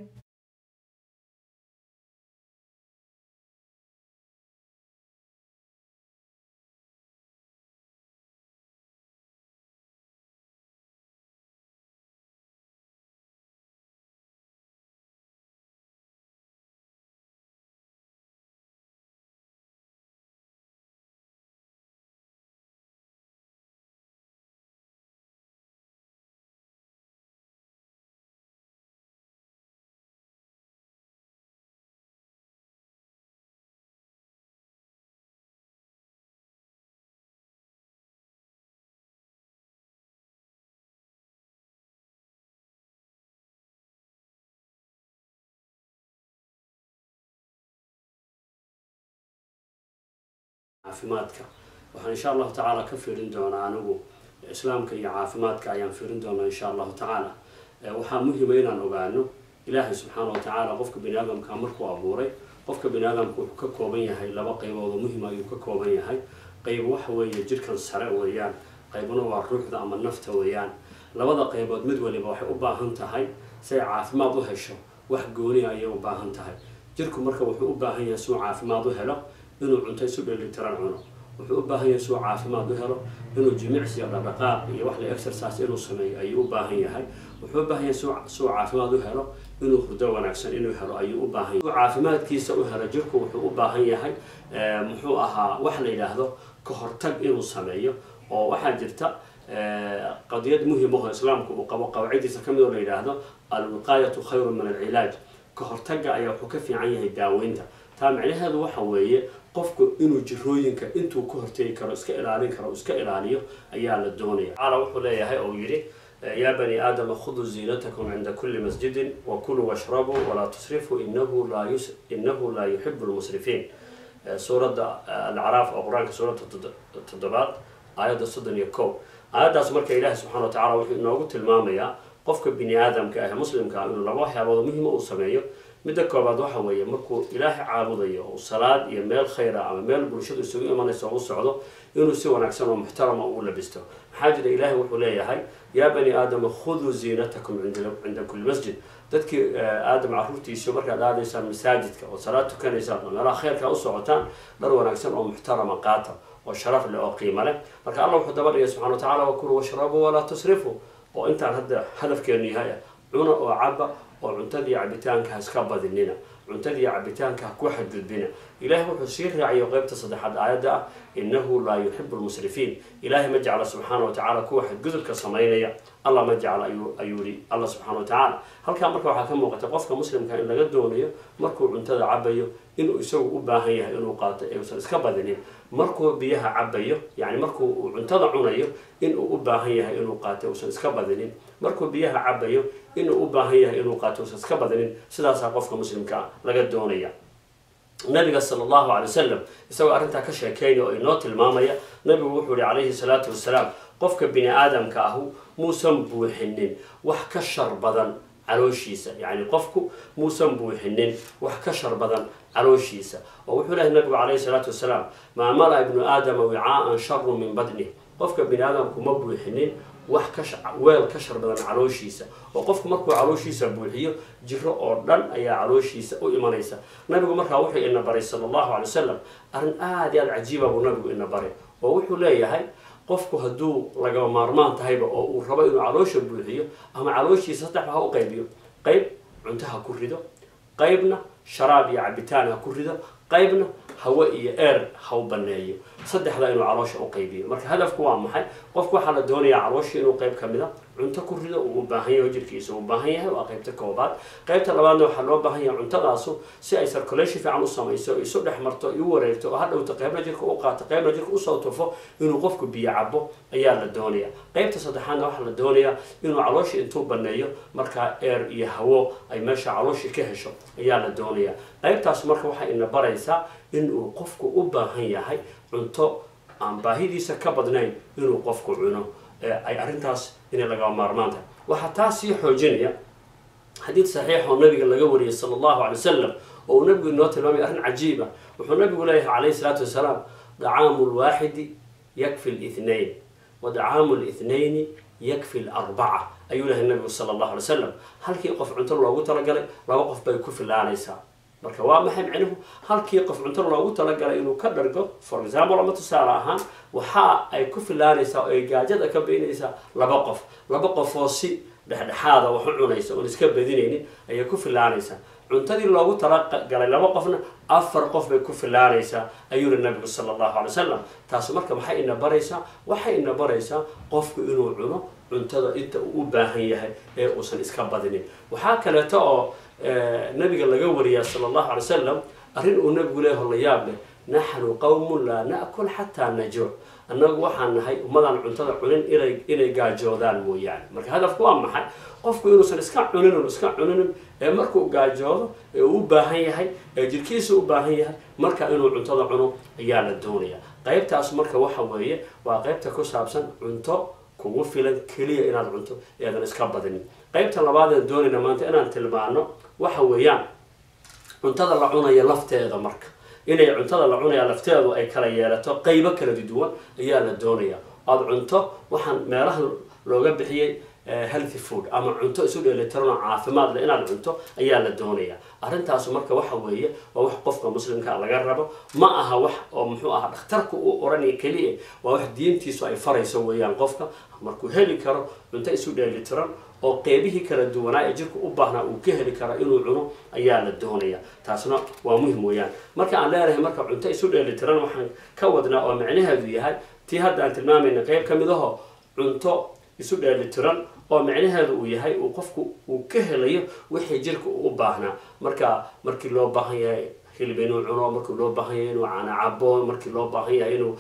caafimaadka waxaan insha Allah taala ka fiirin doonaa anigu islaamka iyo caafimaadka ayaan fiirin doonaa insha Allah taala. waxaa muhiim ah inaan ogaano Ilaahay subhanahu wa taala qofka bini'aadamka markuu abuuray qofka bini'aadamku wuxuu ka kooban yahay laba qaybood oo muhiim ah ayuu ka kooban yahay. qayb waxa weeye jirkan sare weeyaan, qaybna waa ruuxda ama nafta weeyaan. labada qaybood mid waliba waxay u baahan tahay si caafimaad u hesho wax gooni ah ayay u baahan tahay. jirku marka wuxuu u baahan yahay si caafimaad u helo inuu cunto isu dheelitiran cuno. wuxuu u baahan yahay si caafimaad u helo inuu jimicsi iyo dhaqdhaqaaq iyo wax la exercise inuu sameeyo ayuu u baahan yahay. wuxuu u baahan yahay si caafimaad u helo inuu hurdo wanaagsan inuu helo ayuu u baahan yahay. caafimaadkiisa u helo jirku wuxuu u baahan yahay muxuu ahaa wax la yiraahdo ka hortag inuu sameeyo. oo waxaa jirta qadiyad muhiim ah oo islaamku uu qabo qawaacidiisa kamid oo la yiraahdo al-wiqayatu khayrun min al-ilaaj. ka hortagga ayaa wuxuu ka fiican yahay daaweynta. taa macnaheedu waxa weeye qofku inuu jirooyinka intuu ka hortagi karo iska ilaalin karo iska ilaaliyo ayaa la doonaya. Ala wuxuu leeyahay oo yiri يا بني آدم خذوا زينتكم عند كل مسجد وكلوا واشربوا ولا تسرفوا إنه لا يحب المسرفين. سورة الأعراف أو قرآن سورة التضباط آية الصدن يكو آية أسمرك إله سبحانه وتعالى وإنه قلت المامية قفك بني آدم كأه مسلم كأنه الله يعبد مهمة وسميه midda koobaad waxa weeye markuu ilaahay caabudayo oo salaad iyo meel khayra ama meel bulshadu isugu imanayso u socdo inuu si wanaagsan oo muxtarama u labisto maxaa jira ilaahay wuxuu leeyahay yaa bani aadama khuduu ziinatakum cinda kulli masjid dadkii aadam caruurtiisa markaad aadaysaan masaajidka oo salaad tukanaysaan oo meelaha khayrka u socotaan dhar wanaagsan oo muxtarama qaata oo sharaf leh oo qiimo leh marka allah wuxuu daba dhigay subxana watacaala wakuluu washrabuu walaa tusrifuu oo intaan hadda hadafkeenu yahay cuna oo caba oo cuntadii cabitaanka ha iska badinina cuntadii cabitaanka ha ku xadgudbina ilaahay wuxuu sii raaciyo qaybta saddexaad aayadda ah innahu laa yuxibu lmusrifiin ilaahay ma jecla subxaana watacaala kuwa xadgudubka samaynaya allah ma jecla ayuu yidhi allah subxaana watacaala halkaa marka waxaa ka muuqata qofka muslimka in laga doonayo markuu cuntada cabayo inuu isagu u baahan yahay inuu qaato ee uusan iska badinin markuu biyaha cabayo yani markuu cuntada cunayo inuu u baahan yahay inuu qaato uusan iska badinin markuu biyaha cabayo inuu u baahan yahay inuu qaato uusan iska badinin sidaasaa qofka muslimka laga doonaya nabiga sala allahu calay wasalam isagoo arrintaa ka sheekeynaya oo inoo tilmaamaya nabigu wuxuu yihi calayhi salaatu wasalaam qofka bini aadamka ahu muusan buuxinin wax ka shar badan calooshiisa yani qofku muusan buuxinin wax ka shar badan calooshiisa oo wuxuu lehay nabigu calayhi salaatu wasalaam maa mala ibnu aadama wicaaan sharu min badnih qofka bini aadamku ma buuxinin wax weel ka shar badan calooshiisa oo qofku markuu calooshiisa buuxiyo jiro oo dhan ayaa calooshiisa u imanaysa nabigu markaa wuxuu ina baray sala allahu calay wasalam arrin aada iyo aada cajiiba buu nabigu ina baray oo wuxuu leeyahay qofku hadduu lagama maarmaan tahayba oo uu rabo inuu caloosha buuxiyo ama calooshiisa saddexba ha u qaybiyo qayb cunto ha ku rido qaybna sharaab iyo cabitaan ha ku rido qaybna hawe iyo eer ha u baneeyo saddexda inuu caloosha u qaybiyo marka hadafku waa maxay qofku waxaa la doonayaa caloosha inuu qayb kamid a cunto ku rido uu u baahan yahay jirkiisa uu baahan yahay waa qaybta koobaad qaybta labaadna waxaa loo baahan yahay cuntadaasu si ay circulation fiican u samayso isu dhex marto iu wareegto oo hadhowta qaybna jirka u qaato qaybna jirka usoo tufo inuu qofku biyo cabo ayaa la doonaya qaybta saddexaadna waxaa la doonayaa inuu caloosha intuu baneeyo markaa eer iyo hawo ay meesha caloosha ka hesho ayaa la doonaya qaybtaas marka waxay ina baraysaa inuu qofku u baahan yahay cunto aan baahidiisa ka badnayn inuu qofku cuno ay arrintaas inay laga maarmaan tahay waxaa taas sii xoojinaya xadiid saxiix oo nabiga laga wariyay sala allahu calay wasalam oo uu nabigu inoo tilmaamay arrin cajiiba wuxuu nabigu leeyahay calayhi salaatu wasalaam dacaamu lwaaxidi yakfi lithnayn wa dacaamu lithnayni yakfi larbaca ayuu lehay nabigu sala allahu alay wasalam halkii qof cunto loogu talagalay laba qof bay ku filaanaysaa marka waa maxay micnuhu halkii qof cunto loogu talagalay inuu ka dhargo for example ama tusaale ahaan waxa ay ku filaanaysaa oo ay gaajada ka baynaysaa laba qof oo si dhexdhexaada wax u cunaysa oon iska badinaynin ayay ku filaanaysaa cuntadii loogu talagalay laba qofna 4 qof bay ku filaanaysaa ayuu nabigu sala allahu calay wasalam taasi marka maxay ina baraysaa qofku inuu cuno cuntada inta uu u baahan yahay ee uusan iska badinin waxaa kaleeto oo nabiga laga wariyaa sala allahu calay wasalam arrin uu nabigu leeyahay la yaab leh naxnu qawmun laa na'kul xataa najuuc annagu waxaan nahay ummadaan cuntada cunin inay gaajoodaan mooyaane marka hadafku waa maxay qofku inuusan iska cuninin ee markuu gaajoodo ee uu u baahan yahay ee jirkiisa u baahan yahay marka inuu cuntada cuno ayaa la doonaya qaybtaas marka waxa weeye waa qaybta ku saabsan cunto kugu filan keliya inaad cunto eedan iska badinin qaybta labaad ee doonayna maanta inaan tilmaano waxa weeyaan cuntada la cunayo lafteeda marka inay cuntada la cunaya lafteedu ay kala yeelato qaybo kala duwan ayaa la doonaya aad cunto waxaan meelaha looga bixiyay healthy food ama cunto isu dheelitiran oo caafimaad leh inaad cunto ayaa la doonaya arrintaas marka waxa weeye waa wax qofka muslimka laga rabo ma aha wax oo muxuu ahaa dhakhtarku uu oranay kaliya waa wax diintiisu ay farayso weeyaan qofka markuu heli karo cunto isu dheelitiran oo qeybihii kala duwanaa ee jirku u baahnaa uu ka heli karo inuu cuno ayaa la doonaya taasna waa muhim weeyaan marka aan leeyahay marka cunto isu dheelitiran waxaan ka wadnaa oo macnaheedu yahay tii hadda aan tilmaamayna qayb ka mid aho cunto isu dheelitiran oo macnaheedu uu yahay uu qofku uu ka helayo wixii jirka u baahnaa markii loo baahan yahay hilib inuu cuno markii loo baahan yahay inuu caana cabo markii loo baahan yahay inuu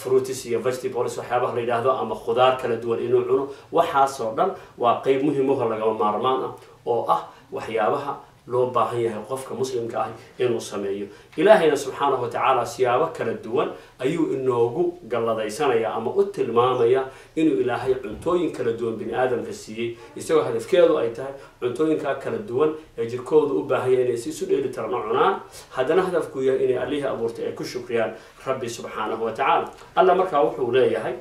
fruits iyo vegetables waxyaabaha la yidhaahdo ama khudaar kala duwan inuu cuno waxaasoo dhan waa qayb muhiim oo lagama maarmaan ah oo ah waxyaabaha loo baahan yahay qofka muslimka ah inuu sameeyo. ilaahayna subxaanahu watacaala siyaabo kala duwan ayuu inoogu galladaysanaya ama u tilmaamaya inuu ilaahay cuntooyin kala duwan bini aadamka siiyey, isagoo hadafkeedu ay tahay cuntooyinkaa kala duwan ee jirkooda u baahan yahay inay si isu dheeli tiran u cunaan, haddana hadafku yahay inay allihii abuurtay ay ku shukriyaan rabbi subxaanahu watacaala. alla markaa wuxuu leeyahay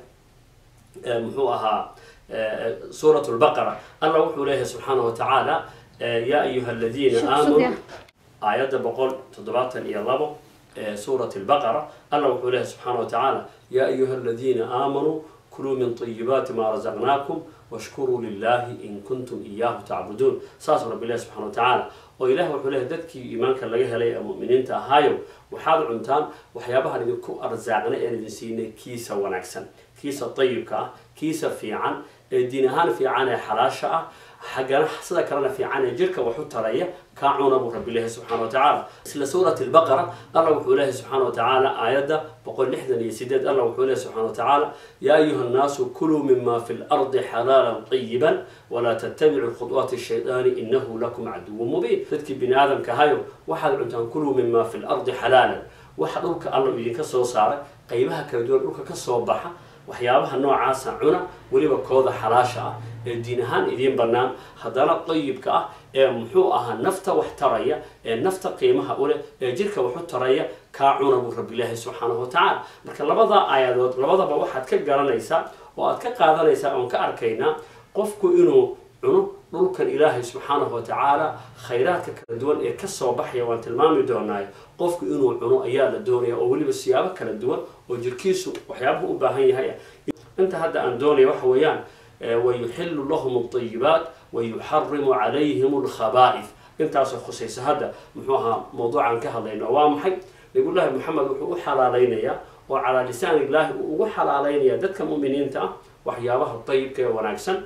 muxuu ahaa سورة البقرة الله وحوله سبحانه وتعالى يا أيها الذين آمنوا آيات بقول تضباطا إلى الله سورة البقرة الله وحوله سبحانه وتعالى يا أيها الذين آمنوا كلوا من طيبات ما رزقناكم واشكروا لله إن كنتم إياه تعبدون. ساس رب الله سبحانه وتعالى وإله وحوله دتكي إيمانك لقيها لي المؤمنين تهايو وحاضر عنتان وحيابها لنكو أرزاقنا إن نسينا كيسة ونكسن كيسة طيبك كيسة في عن الدين هان في عن حلاشة حقنا حصل كرنا في عن جرك وحط رأيه كعون أبو رب الله سبحانه وتعالى. سل سورة البقرة الله وحوله سبحانه وتعالى آيات بقول نحن يسدد الله وحوله سبحانه وتعالى يا أيها الناس كلوا مما في الأرض حلالا طيبا ولا تتبعوا خطوات الشيطان إنه لكم عدو مبين. تذكي بني آدم كهايو واحد عندهم كلوا مما في الأرض حلالا واحد أولك الله يدين كسو صار قيبها كدول أولك كسو بحا waxyaabaha noocaasa cuna weliba kooda xalaasha ah ee diin ahaan idiin bannaan haddana dayibka ah ee muxuu ahaa nafta wax taraya ee nafta qiimaha u leh ee jirka wax u taraya kaa cuna buu rabbi ilaahay subxaanahu watacaala. marka labada aayadood labadaba waxaad ka garanaysaa oo aad ka qaadanaysaa oon ka arkaynaa qofku inuu cuno dhulkan ilaahay subxaanahu watacaala khayraadka kala duwan ee kasoo baxaya waan tilmaami doonaa. qofku inuu cuno ayaa la doonaya oo weliba siyaabo kala duwan oo jirkiisu waxyaabuhu u baahan yahay. inta hadda aan doonaya waxa weeyaan wayuxillu lahum alطayibaat wayuxarimu calayhim alkhabaa'ith. intaasoo khusaysa hadda muxuu ahaa mawduucan ka hadlayno waa maxay? nabiyullaahi maxamed wuxuu u xalaalaynayaa oo calaa lisaani illaahi uu ugu xalaalaynaya dadka mu'miniinta ah waxyaabaha dayibka ee wanaagsan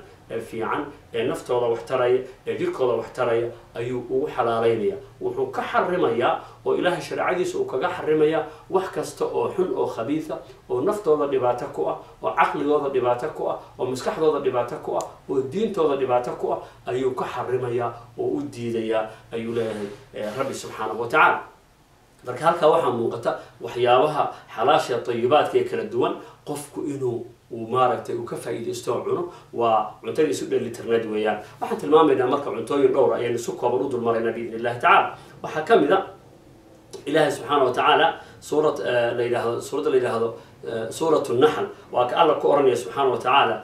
fiican ee naftooda wax taraya ee jirkooda wax taraya ayuu ugu xalaalaynaya. wuxuu ka xarimayaa oo ilaahay sharcadiisa uu kaga xarimayaa wax kasta oo xun oo khabiisa oo naftooda dhibaato ku ah oo caqligooda dhibaato ku ah oo maskaxdooda dhibaato ku ah oo diintooda dhibaato ku ah ayuu ka xarimayaa oo u diidayaa ayuu leeyahay rabbi subxaanahu watacaala. marka halkaa waxaa muuqata waxyaabaha xalaasha tayibaadka ee kala duwan qofku inuu maaragtay uu ka faa'iideysto cuno waa cuntada isu dheelitirneed weeyaan. waxaan tilmaamaynaa marka cuntooyin dhowr ayaynu si kooban u dulmaraynaa biidni illahi tacaala. waxaa ka mid a ilaahay subxaana watacaala suuradda la yidhaahdo suuratu naxl waa ka alla ku oranaya subxaana watacaala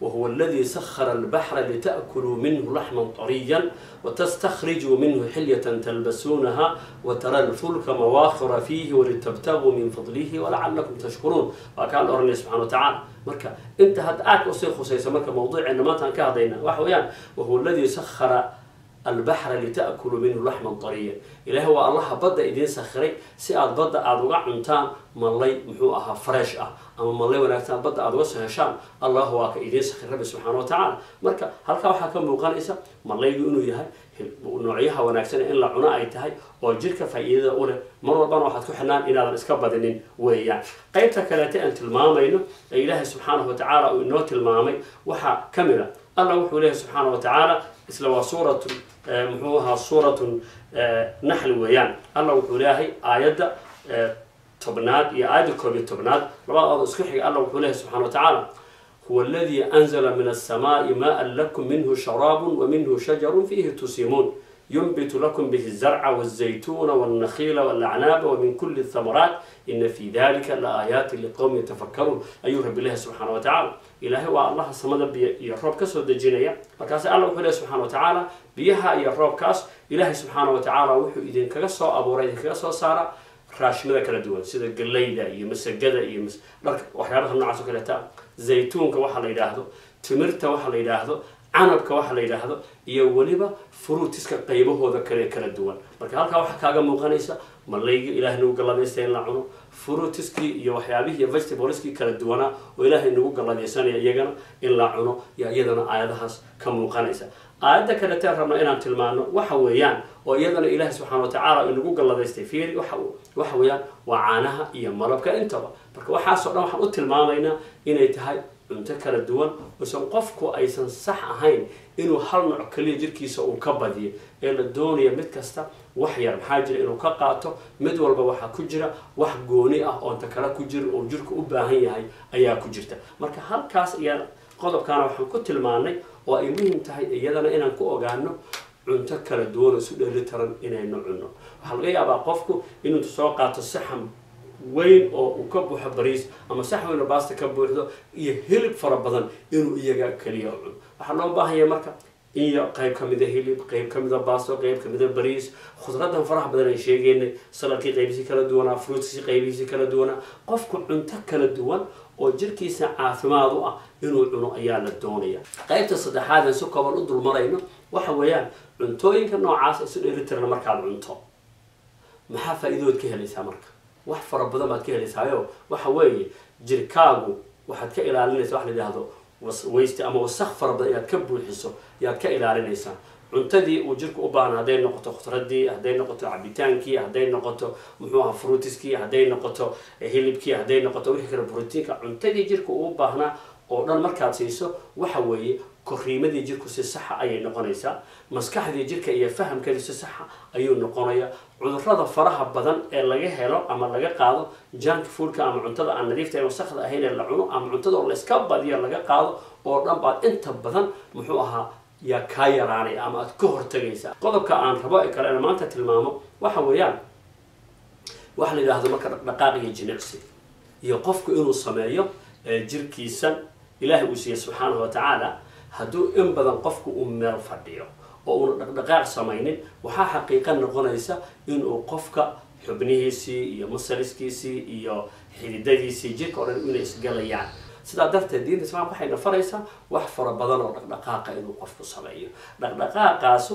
وهو الذي سخر البحر لتأكلوا منه لحما طريا وتستخرجوا منه حلية تلبسونها وترى الفلك مواخر فيه ولتبتغوا من فضله ولعلكم تشكرون. وكان أورني سبحانه وتعالى مركا انت هدأك أصيخ وسيسا مركا موضوع إنما تنكاهدين وحويان وهو الذي سخر البحر لتأكلوا منه لحما طريا. إلهي هو الله بدأ إذن سخري سياد بدأ أدوغا عنتان مالي محوها فريش أما مالي ونكتان بدأ أدوغا سهشان الله هو إذن سخر ربي سبحانه وتعالى. مركا هلكا وحا كان بوغان إيسا مالي إنو يهي نوعيها ونكتان إن لعنا أي تهي وجيرك فإذا أولا مرة بان واحد كحنان إن هذا الإسكابدنين ويان قيبتا كالاتي أن تلمامينو إلهي سبحانه وتعالى وإنو تلمامي وحا كاملة الله وحو إلهي سبحانه وتعالى إسلا سورة محوها سورة نحل ويان الله وحو إلهي آيات تبناد يا آيات كوبي تبناد ربا اسكحي الله وحو إلهي سبحانه وتعالى هو الذي أنزل من السماء ماء لكم منه شراب ومنه شجر فيه تسيمون ينبت لكم به الزرع والزيتون والنخيل والأعناب ومن كل الثمرات إن في ذلك لآيات لقوم يتفكرون. أيها رب الله سبحانه وتعالى إلهي والله سمد يرب كاس ودجينيا وكاس الله وحده سبحانه وتعالى بيها يرب كاس إلهي سبحانه وتعالى وحو إذن كاسو أبو ريد كاسو سارة raashimada kala duwan sida galeyda iyo masagada iyo waxyaabaha noocaas oo kale ta zaytuunka waxa la yiraahdo timirta waxa la yiraahdo canabka waxa la yiraahdo iyo waliba fruitiska qaybahooda kala duwan. marka halka waxa kaaga muuqanaysa malayga ilaahay nagu galadeystay in la cuno fruitiski iyo waxyaabihi iyo vegetables-ki kala duwana oo ilaahay nagu galadeysanaya iyagana in la cuno iyadana aayadahaas ka muuqanaysa. aayadda kale taan rabna inaan tilmaano waxa weeyaan oo iyadana ilaahay subxaana watacaala inagu galladaystay fiiri waxa weeyaan waa caanaha iyo malabka intaba. marka waxaasoo dhan waxaan u tilmaamaynaa inay tahay cunto kala duwan uusan qofku aysan sax ahayn inuu hal nooc kaliya jirkiisa uu ka badiyo ee la doonaya mid kasta wax yar maxaa jira inuu ka qaato mid walba waxaa ku jira wax gooni ah oo inta kale ku jira oo jirku u baahan yahay ayaa ku jirta marka halkaas ayaa qodobkaana waxaan ku tilmaanay oo ay muhiim tahay iyadana inaan ku ogaano cunto kala duwan oo isu dheelitiran inaynu cunno waxaa laga yaabaa qofku inuu soo qaato saxan weyn oo uu ka buuxo bariis ama sax weyn oo baasta ka buuxdo iyo hilib fara badan inuu iyaga kaliya cuno waxaa loo baahan yahay marka iyo qayb ka mid ah hilib qayb ka mid ah baasto qayb ka mid ah bariis khudradan faraha badan ay sheegeynay saladkii qaybihiisi kala duwanaa fruitskii qaybihiisi kala duwanaa qofku cunto kala duwan oo jirkiisa caafimaad u ah inuu cuno ayaa la doonaya qaybta saddexaad ee si kooban u dulmarayno waxa weeyaan cuntooyinka noocaas isu dheelitirana markaad cunto maxaa faa'iidood ka helaysaa marka wax fara badan baad ka helaysaayo waxa weeye jirkaagu waxaad ka ilaalinaysaa wax la yidhaahdo waste ama wasakh fara badan inaad ka buuxiso yaad ka ilaalinaysaa cuntadii uu jirku u baahan hadday noqoto khudradii hadday noqoto cabitaankii hadday noqoto muxuu ahaa fruitiskii hadday noqoto hilibkii hadday noqoto wixii kale borotiinka cuntadii jirku uu baahnaa oo dhan markaad siiso waxa weeye korriimadii jirku si saxa ayay noqonaysaa maskaxdii jirka iyo fahamkeedu si saxa ayuu noqonayaa cudurrada faraha badan ee laga helo ama laga qaado junk foodka ama cuntada aan nadiifta ee wasakhda ahayn ee la cuno ama cuntada oo la iska badiyo laga qaado oo dhan baad inta badan muxuu ahaa yaa kaa yaraanaya ama aad ka hortagaysaa qodobka aan rabo ee kale maanta tilmaamo waxa weeyaan waxa la yidhaahdo marka dhaqdhaqaaq iyo jimicsi iyo qofku inuu sameeyo jirkiisa ilaahay uu siiyey subxaanahu watacaala hadduu in badan qofku uu meel fadhiyo oo uuna dhaqdhaqaaq samaynin waxaa xaqiiqa noqonaysa inuu qofka xubnihiisii iyo masaliskiisii iyo xididadiisii jirka oo dhan inay isgalayaan sidaa darteed diinta islaamka waxayna faraysaa wax fara badan oo dhaqdhaqaaqa inuu qofku sameeyo dhaqdhaqaaqaasu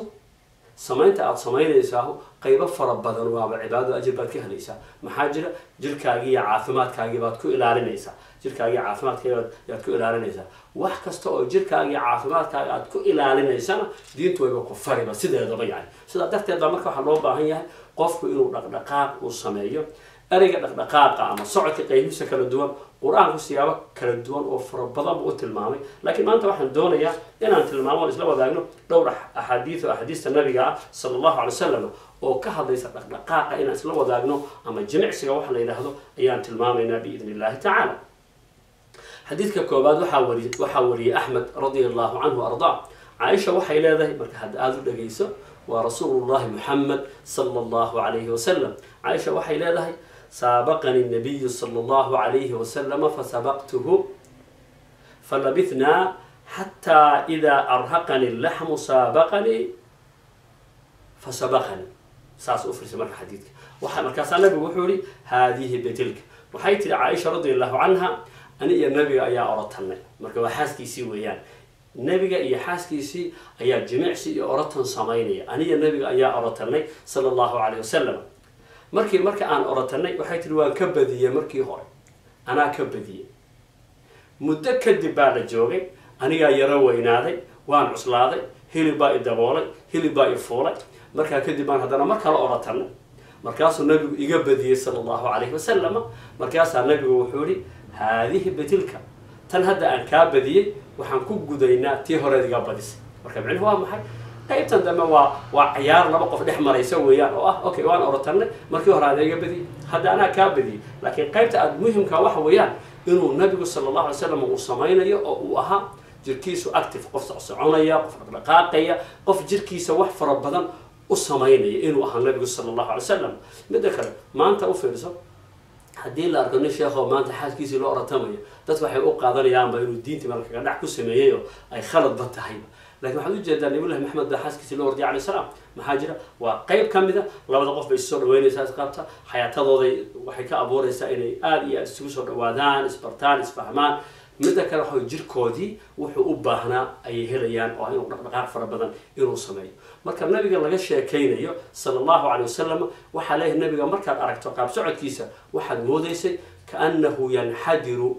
samaynta aada samaynaysaa qaybo fara badan waaba cibaado ajir baad ka helaysaa maxaa jira jirkaagii iyo caafimaadkaagii baad ku ilaalinaysaa jirkaagii caafimaadkaaga yaad ku ilaalinaysaa wax kasta oo jirkaagii caafimaadkaaga aad ku ilaalinaysana diintu wayba ku fariba sideedaba yani sidaa darteed baa marka waxaa loo baahan yahay qofku inuu dhaqdhaqaaq uu sameeyo ereyga dhaqdhaqaaqa ama socodka qaybihiisa kala duwan qur-aanku siyaabo kala duwan oo fara badan buu u tilmaamay laakiin maanta waxaan doonayaa inaan tilmaamo isla wadaagno dhowr axaadiis oo axaadiista nabiga ah sala allahu calay wasalam oo ka hadlaysa dhaqdhaqaaqa inaan isla wadaagno ama jimicsiga waxa la yidhaahdo ayaan tilmaamaynaa biidni illahi tacaala xadiidka koobaad waxaa wariyey axmed radia allahu canhu ardaa caaisha waxay leedahay marka hadda aada u dhegayso waa rasuulullahi muxamed sala allahu calayhi wasalam caaisha waxay leedahay سابقني النبي صلى الله عليه وسلم فسبقته فلبثنا حتى إذا أرهقني اللحم سابقني فسبقني ساس أفرس مرة حديثك مركز النبي وحوري هذه بتلك وحيت عائشة رضي الله عنها أن النبي أيا أردتنا مركز حاسكي سي ويان النبي أيا حاسكي سي أيا جميع سي أردتن صميني أن النبي أيا أردتنا صلى الله عليه وسلم markii aan oratanay waxay tiri waan ka badiyay markii hore anaa ka badiyay muddo kadib baa la joogay anigaa yaro weynaaday waan cuslaaday hilib baa i daboolay hilib baa i fuulay markaa kadib baan haddana mar kale oratanay markaasuu nabigu iga badiyey sala allahu calayhi wasalam markaasaa nabigu wuxuu yihi haadihi betilka tan hadda aan kaa badiyey waxaan ku gudaynaa tii horeed iga badisay marka micnuhu waa maxay qaybtan dambe waa ciyaar laba qof dhex maraysa weeyaan oo ah okay waan oratanay markii hore adeega badiyey hadda anaa kaa badiyey laakiin qaybta aada muhimka waxa weeyaan inuu nabigu sala allahu alay slam uu samaynayo oo uu ahaa jirkiisu active qof soconaya qof dhaqdhaqaaqaya qof jirkiisa wax fara badan u samaynaya inuu ahaa nabigu sala allahu alay wasalam midda kale maanta u fiirso haddii la arko nin sheekho maanta xaaskiisii loo oratamayo dadku waxay u qaadanayaanba inuu diintii meel kaga dhac ku sameeyey oo ay khaladba tahayba laakiin waxaad ujeedaa nabiyullahi maxamed baa xaaskiisii loo ordiyay calayhi salaam maxaa jira waa qayb ka mid a labada qof bay isu soo dhaweynaysaa isqaabta xayaatadooday waxay ka abuuraysaa inay aada iyo aada isugu soo dhawaadaan isbartaan isfahmaan midda kale waxa jirkoodii wuxuu u baahnaa ayay helayaan oo inuu dhaqdhaqaaq fara badan inuu sameeyo marka nabiga laga sheekaynayo sala allahu calay wasalam waxaa leeyahay nabiga markaad aragto qaab socodkiisa waxaad moodaysay kaannahu yanxadiru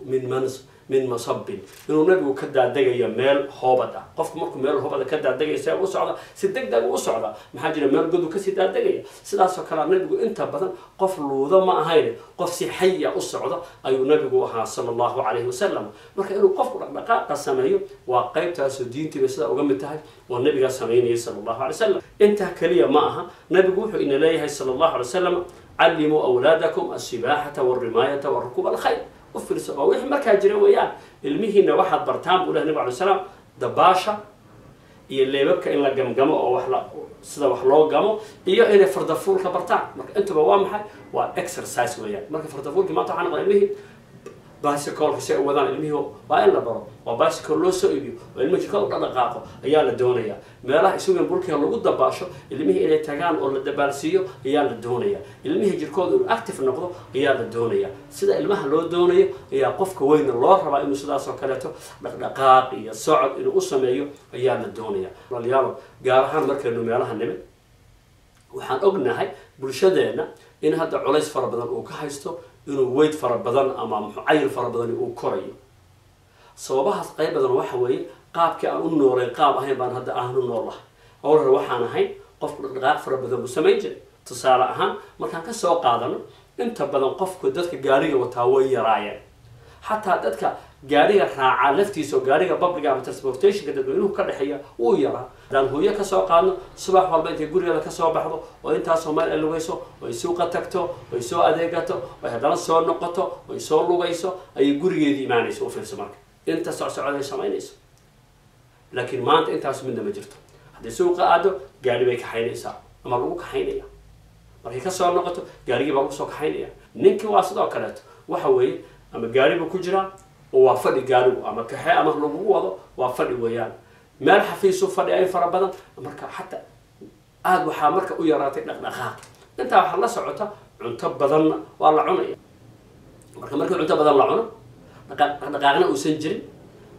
من مصب إنه نبي كدا دقيا ميل هوبدا قف مركو ميل هوبدا كدا دقيا سير وصعدا سدق دق وصعدا محاجر ميل قدو كسيدا دقيا سلاس كلام نبي أنت بدن قف لوذا ما هاي قف سحية وصعدا أي نبي صلى الله عليه وسلم مركو إنه قف دقائق السمايو وقيب تاسو دين تبصر وقم التهج والنبي سمعيني صلى الله عليه وسلم أنت كلية معها نبي إن ليه صلى الله عليه وسلم علموا أولادكم السباحة والرماية وركوب الخيل وفي السباحة وإحنا مركا جري وياه المهنة واحد برتام بقوله النبي عليه السلام دباشة اللي ببكى إلا جمجمه أو وحلا سدا وحلو جمه إيه إلى فردفول كبرتام مركا أنتوا بوامحة وإكسرسايز وياه مركا فردفول كمان طبعا غير المهنة باسكول كسي ودان المهنة وإلا برا وباسكول لو سويبيو والمجكول دقاقه ayaa la doonaya meelaha isugu bulka lagu dabaasho ilmihii inay tagaan oo la dabaalsiyo ayaa la doonaya ilmihii jirkooda uu active noqdo ayaa la doonaya sida ilmaha loo doonayo ayaa qofka weyn loo rabaa inuu sidaas oo kale dhaqdhaqaaq iyo socod inuu u sameeyo ayaa la doonaya waliyaalo gaar ahaan markaynu meelaha nimid waxaan ognahay bulshadeena in hadda culays fara badan uu ka haysto inuu weight fara badan ama ayil fara badan uu korayo sababahaas qayb badan waxa weeye qaabkii aan u noolay qaab ahayn baan hadda aan u noolahay awr waxaan ahay qof dhaqdhaqaaq fara badan u sameyn jiray tusaale ahaan markaan ka soo qaadano inta badan qofku dadka gaariga wataa way yaraayeen xataa dadka gaariga raaca laftiisa oo gaariga public ama transportation-ka dadweynuhu ka dhexeeya uu yaraa hadaan hooyo ka soo qaadno subax walba intay gurigeeda ka soo baxdo oo intaasoo meel ay lugayso oo ay suuqa tagto oo ay soo adeegato oo ay haddana soo noqoto oo ay soo lugayso ayay gurigeedii imaanayso u fiirso marka inta socsocod ay samaynayso laakiin maanta intaas midna ma jirto haddii suuqa aado gaari bay kaxaynaysaa ama lagu kaxaynaya markay ka soo noqoto gaarigii baa lagu soo kaxaynaya ninkii waa sidoo kaleeto waxa weeye ama gaari buu ku jiraa oo waa fadhi gaarigu ama kaxe ama lagu wado waa fadhi weeyaan meel xafiisu fadhi ay fara badan marka xataa aad waxaa marka u yaraatay dhaqdhaqaaq intaa waxaa la socota cunto badanna waa la cunaya marka markii cunto badan la cuno dhaqdhaqaaqna uusan jirin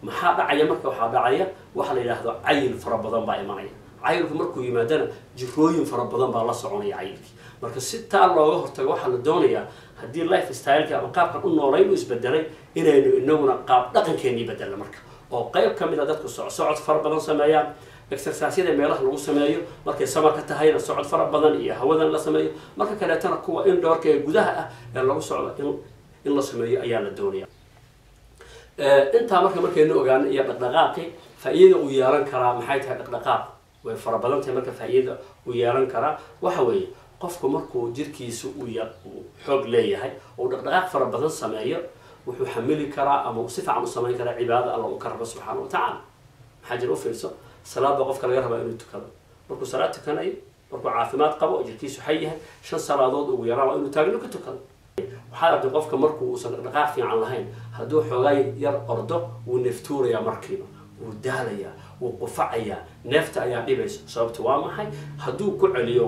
maxaa dhacaya marka waxaa dhacaya waxa la yiraahdo cayil fara badan baa imanaya cayilku markuu yimaadana jirooyin fara badan baa la soconaya cayilkii marka si taa looga hortago waxaa la doonayaa haddii life style-ka ama qaabkan u noolayn u isbedelay inaynu inaguna qaab dhaqankeennii bedelna marka oo qayb ka mid a dadku socod fara badan sameeyaan exercise-yada meelaha lagu sameeyo markay samarka tahayna socod fara badan iyo hawadan la sameeyo marka kaleetana kuwa indoorka ee gudaha ah ee lagu socdo in la sameeyo ayaa la doonaya intaa markaynu ogaano iyo dhaqdhaqaaqi faa'iidada uu yeelan karaa maxay tahay dhaqdhaqaaq way fara badan tahay marka faa'iidada uu yeelan karaa waxa weeye qofku markuu jirkiisu uu xoog leeyahay oo dhaqdhaqaaq fara badan sameeyo wuxuu xamili karaa ama uu si fiican u samayn karaa cibaadada alla uu ka rabo subxaana wa tacaala maxaa jira u fiirso salaadba qofka laga rabaa inuu tukado markuu salaad tukanayo markuu caafimaad qabo oo jirkiisu xay yahay 5 salaadood ugu yaraan waa inuu taagno ka tukado waxaa arday qofka markuu uusan dhaqdhaqaaq fiican lahayn hadduu xoogay yar ordo wuu neeftuurayaa markiiba wuu daalayaa wuu qufacayaa neefta ayaa dhibaysa sababta waa maxay hadduu ku celiyo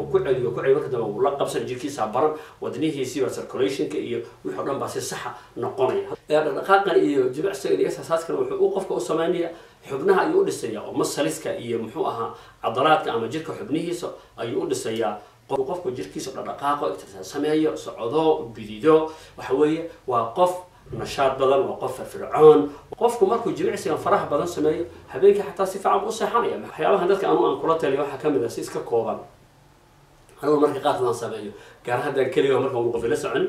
marka dambe wuu la qabsan jirkiisa baran wadnihiisiiba circulationka iyo wixii oo dhan baa si saxa noqonaya dhaqdhaqaaqan iyo jimicsiga iyo exercise-kan wuxuu qofka u sameynaya xubnaha ayuu u dhisaya oo masaliska iyo muxuu ahaa cadalaadka ama jirka xubnihiisa ayuu u dhisayaa qofku jirkiisa dhaqdhaqaaqo exercise sameeyo socdo bidido waxa weeye waa qof nashaad badan waa qof fircoon qofku markuu jimicsiga faraha badan sameeyo habeenkii xataa si fiican u seexanaya waxyaabaha dadka aan kula taliyo waxa kamid ah si iska kooban anigu marka qaadaan sameeyo gaar ahaan kaliya marka uu qof la socon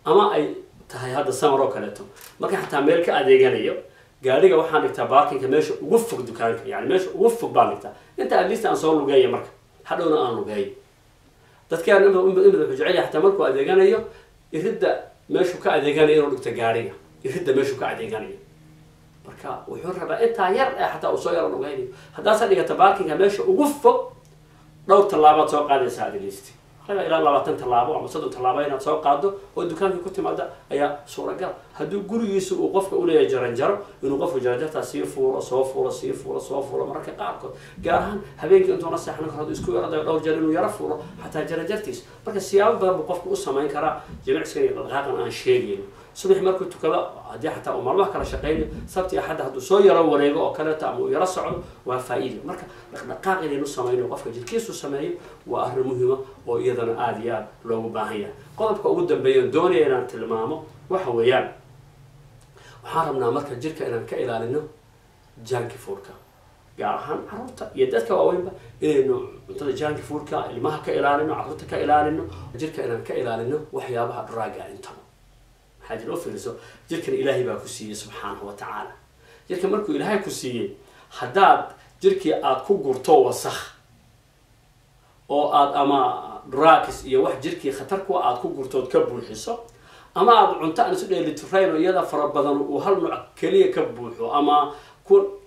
ama ay tahay hadda samar oo kaleeto marka xataa meel ka adeeganayo gaariga waxaan dhigtaa parking meesha ugu fog dukaanka yani meesha ugu fog baan dhigtaa inta at least aan soo lugeeyo marka hadhowna aan lugeeyo dadkaan wuxuu jecel yahay xataa markuu adeeganayo iridda meeshu ka adeeganayo inuu dhigto gaariga iridda meeshu ka adeeganayo marka wuxuu rabaa intaa yar ee xataa uu soo yaro lugeynayo haddaad dhigata parkinga meesha ugu fog dhowr tallaabaad soo qaadaysaa at least ilaa 20 tallaabo ama 30 tallaabo inaad soo qaado oo dukaanka ku timaada ayaa suuragal hadduu gurigiisu uu qofka u leeyahay jaranjaro inuu qofku jaranjartaa sii fuulo mararka qaarkood gaar ahaan habeenkii intuuna seexan karo hadduu isku yaradayo dhowr jeer inuu yaro fuulo xataa jaranjartiis marka siyaabo badan buu qofku u samayn karaa jimicsigan iyo dhaqdhaqaaqan aan sheegayno subax markuu tukado haddii xataa uu maalmaha kala shaqeynayo sabti axadda hadduu soo yaro wareego oo kaleeto ama uu yaro socdo waa faa'iido marka dhaqdhaqaaq inaynu samayno qofka jirkiisu sameeyo waa arrin muhiima oo iyadana aada iyo aada loogu baahan yahay qodobka ugu dambeeya doonaya inaan tilmaamo waxa weeyaan waxaan rabnaa marka jirka inaan ka ilaalino junky foodka gaar ahaan carruurta iyo dadka waaweynba inaynu cuntada junky foodka ilmaha ka ilaalino carruurta ka ilaalino jirka inaan ka ilaalino waxyaabaha draaga intaba maxaa jira u fiiriso jirkan ilaahay baa ku siiyey subxaanahu wa tacaala jirka markuu ilaahay ku siiyey haddaad jirkii aad ku gurto wasakh oo aad ama drugs iyo wax jirkii khatar ku aad ku gurtood ka buuxiso ama aad cunto aan isu dheelitirayn oo iyada fara badan uu hal nooc keliya ka buuxo ama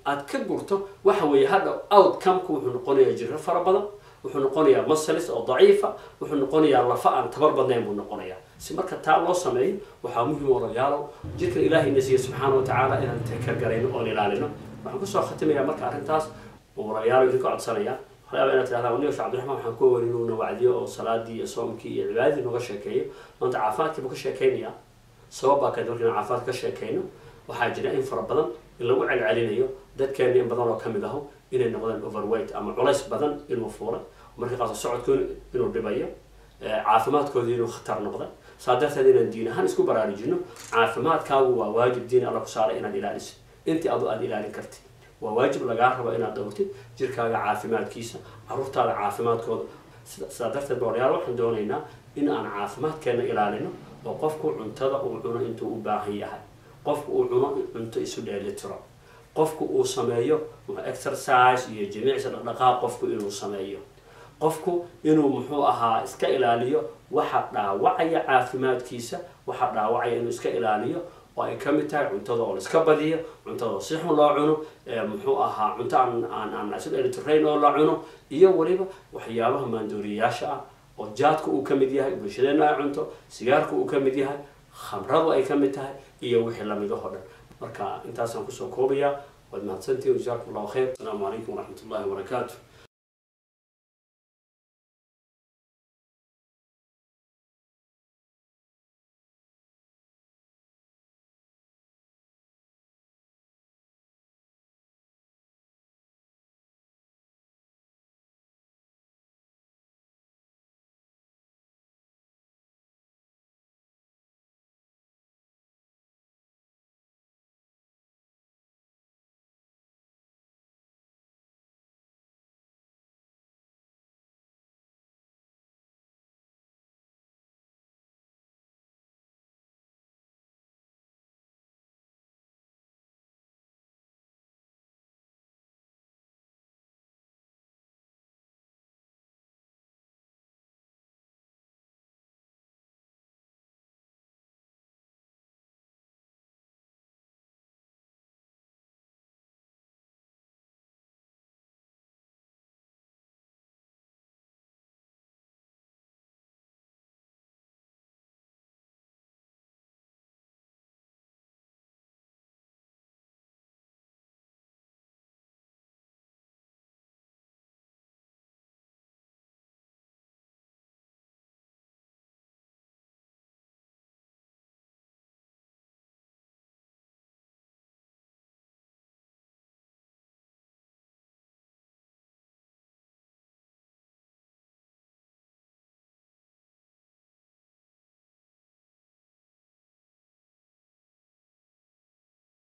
aad ka gurto waxa weeye hadha outcome-ku wuxuu noqonayaa jirro fara badan wuxuu noqonayaa muscles oo daciifa wuxuu noqonayaa lafa aan tabar badnayn buu noqonayaa si marka taa loo sameeyo waxaa muhiim oo layaalo jirka ilaahay na siiye subxaana wa tacaala inaan ka garayno oon ilaalino waxaan kusoo khatimayaa marka arrintaas walaalayaal idinka codsanaya waxyaaba inaad tidhahdaa waniga sheekh cabdiraxmaan waxaan ku warin inuu na wacdiyo oo salaadii iyo soomkii iyo cibaadadii nooga sheekeeyo maanta caafimaadkiibu ka sheekeynaya sabab baa kadib markaan caafimaad ka sheekeyno waxaa jira in fara badan in lagu celcelinayo dadkeena in badan oo kamid aho inay noqdaan overweight ama culays badan inuu fuulay marka qaasa socodkooda inuu dhibayo caafimaadkooda inuu khatar noqda saa darteed inaan diin ahaan isku baraarujino caafimaadkaagu waa waajib diin alla ku saaray inaad ilaaliso intii adu aad ilaalin kartid waa waajib lagaa rabo inaad dhowrtid jirkaaga caafimaadkiisa carruurtaada caafimaadkooda sidaa darteed walaalayaal waxaan doonaynaa in aan caafimaadkeena ilaalino oo qofku cuntada uu cuno intuu u baahan yahay qofku uu cuno cunto isu dheelitiro qofku uu sameeyo exercise iyo jimicsi dhaqdhaqaaq qofku inuu sameeyo qofku inuu muxuu ahaa iska ilaaliyo waxa dhaawacaya caafimaadkiisa waxa dhaawacaya inuu iska ilaaliyo oo ay ka mid tahay cuntada oo la iska badiyo cuntada oo si xun loo cuno muxuu ahaa cunto aan isu dheelitirayn oo la cuno iyo weliba waxyaabaha maandooriyayaasha ah oo jaadka uu ka mid yahay bulshadeena ay cunto sigaarka uu ka mid yahay khamradu ay ka mid tahay iyo wixii lamidahoo dhan marka intaasaan kusoo koobayaa waad mahadsantihiin jazaakum allahu khayr asalaamu calaykum waraxmat ullahi wabarakaatu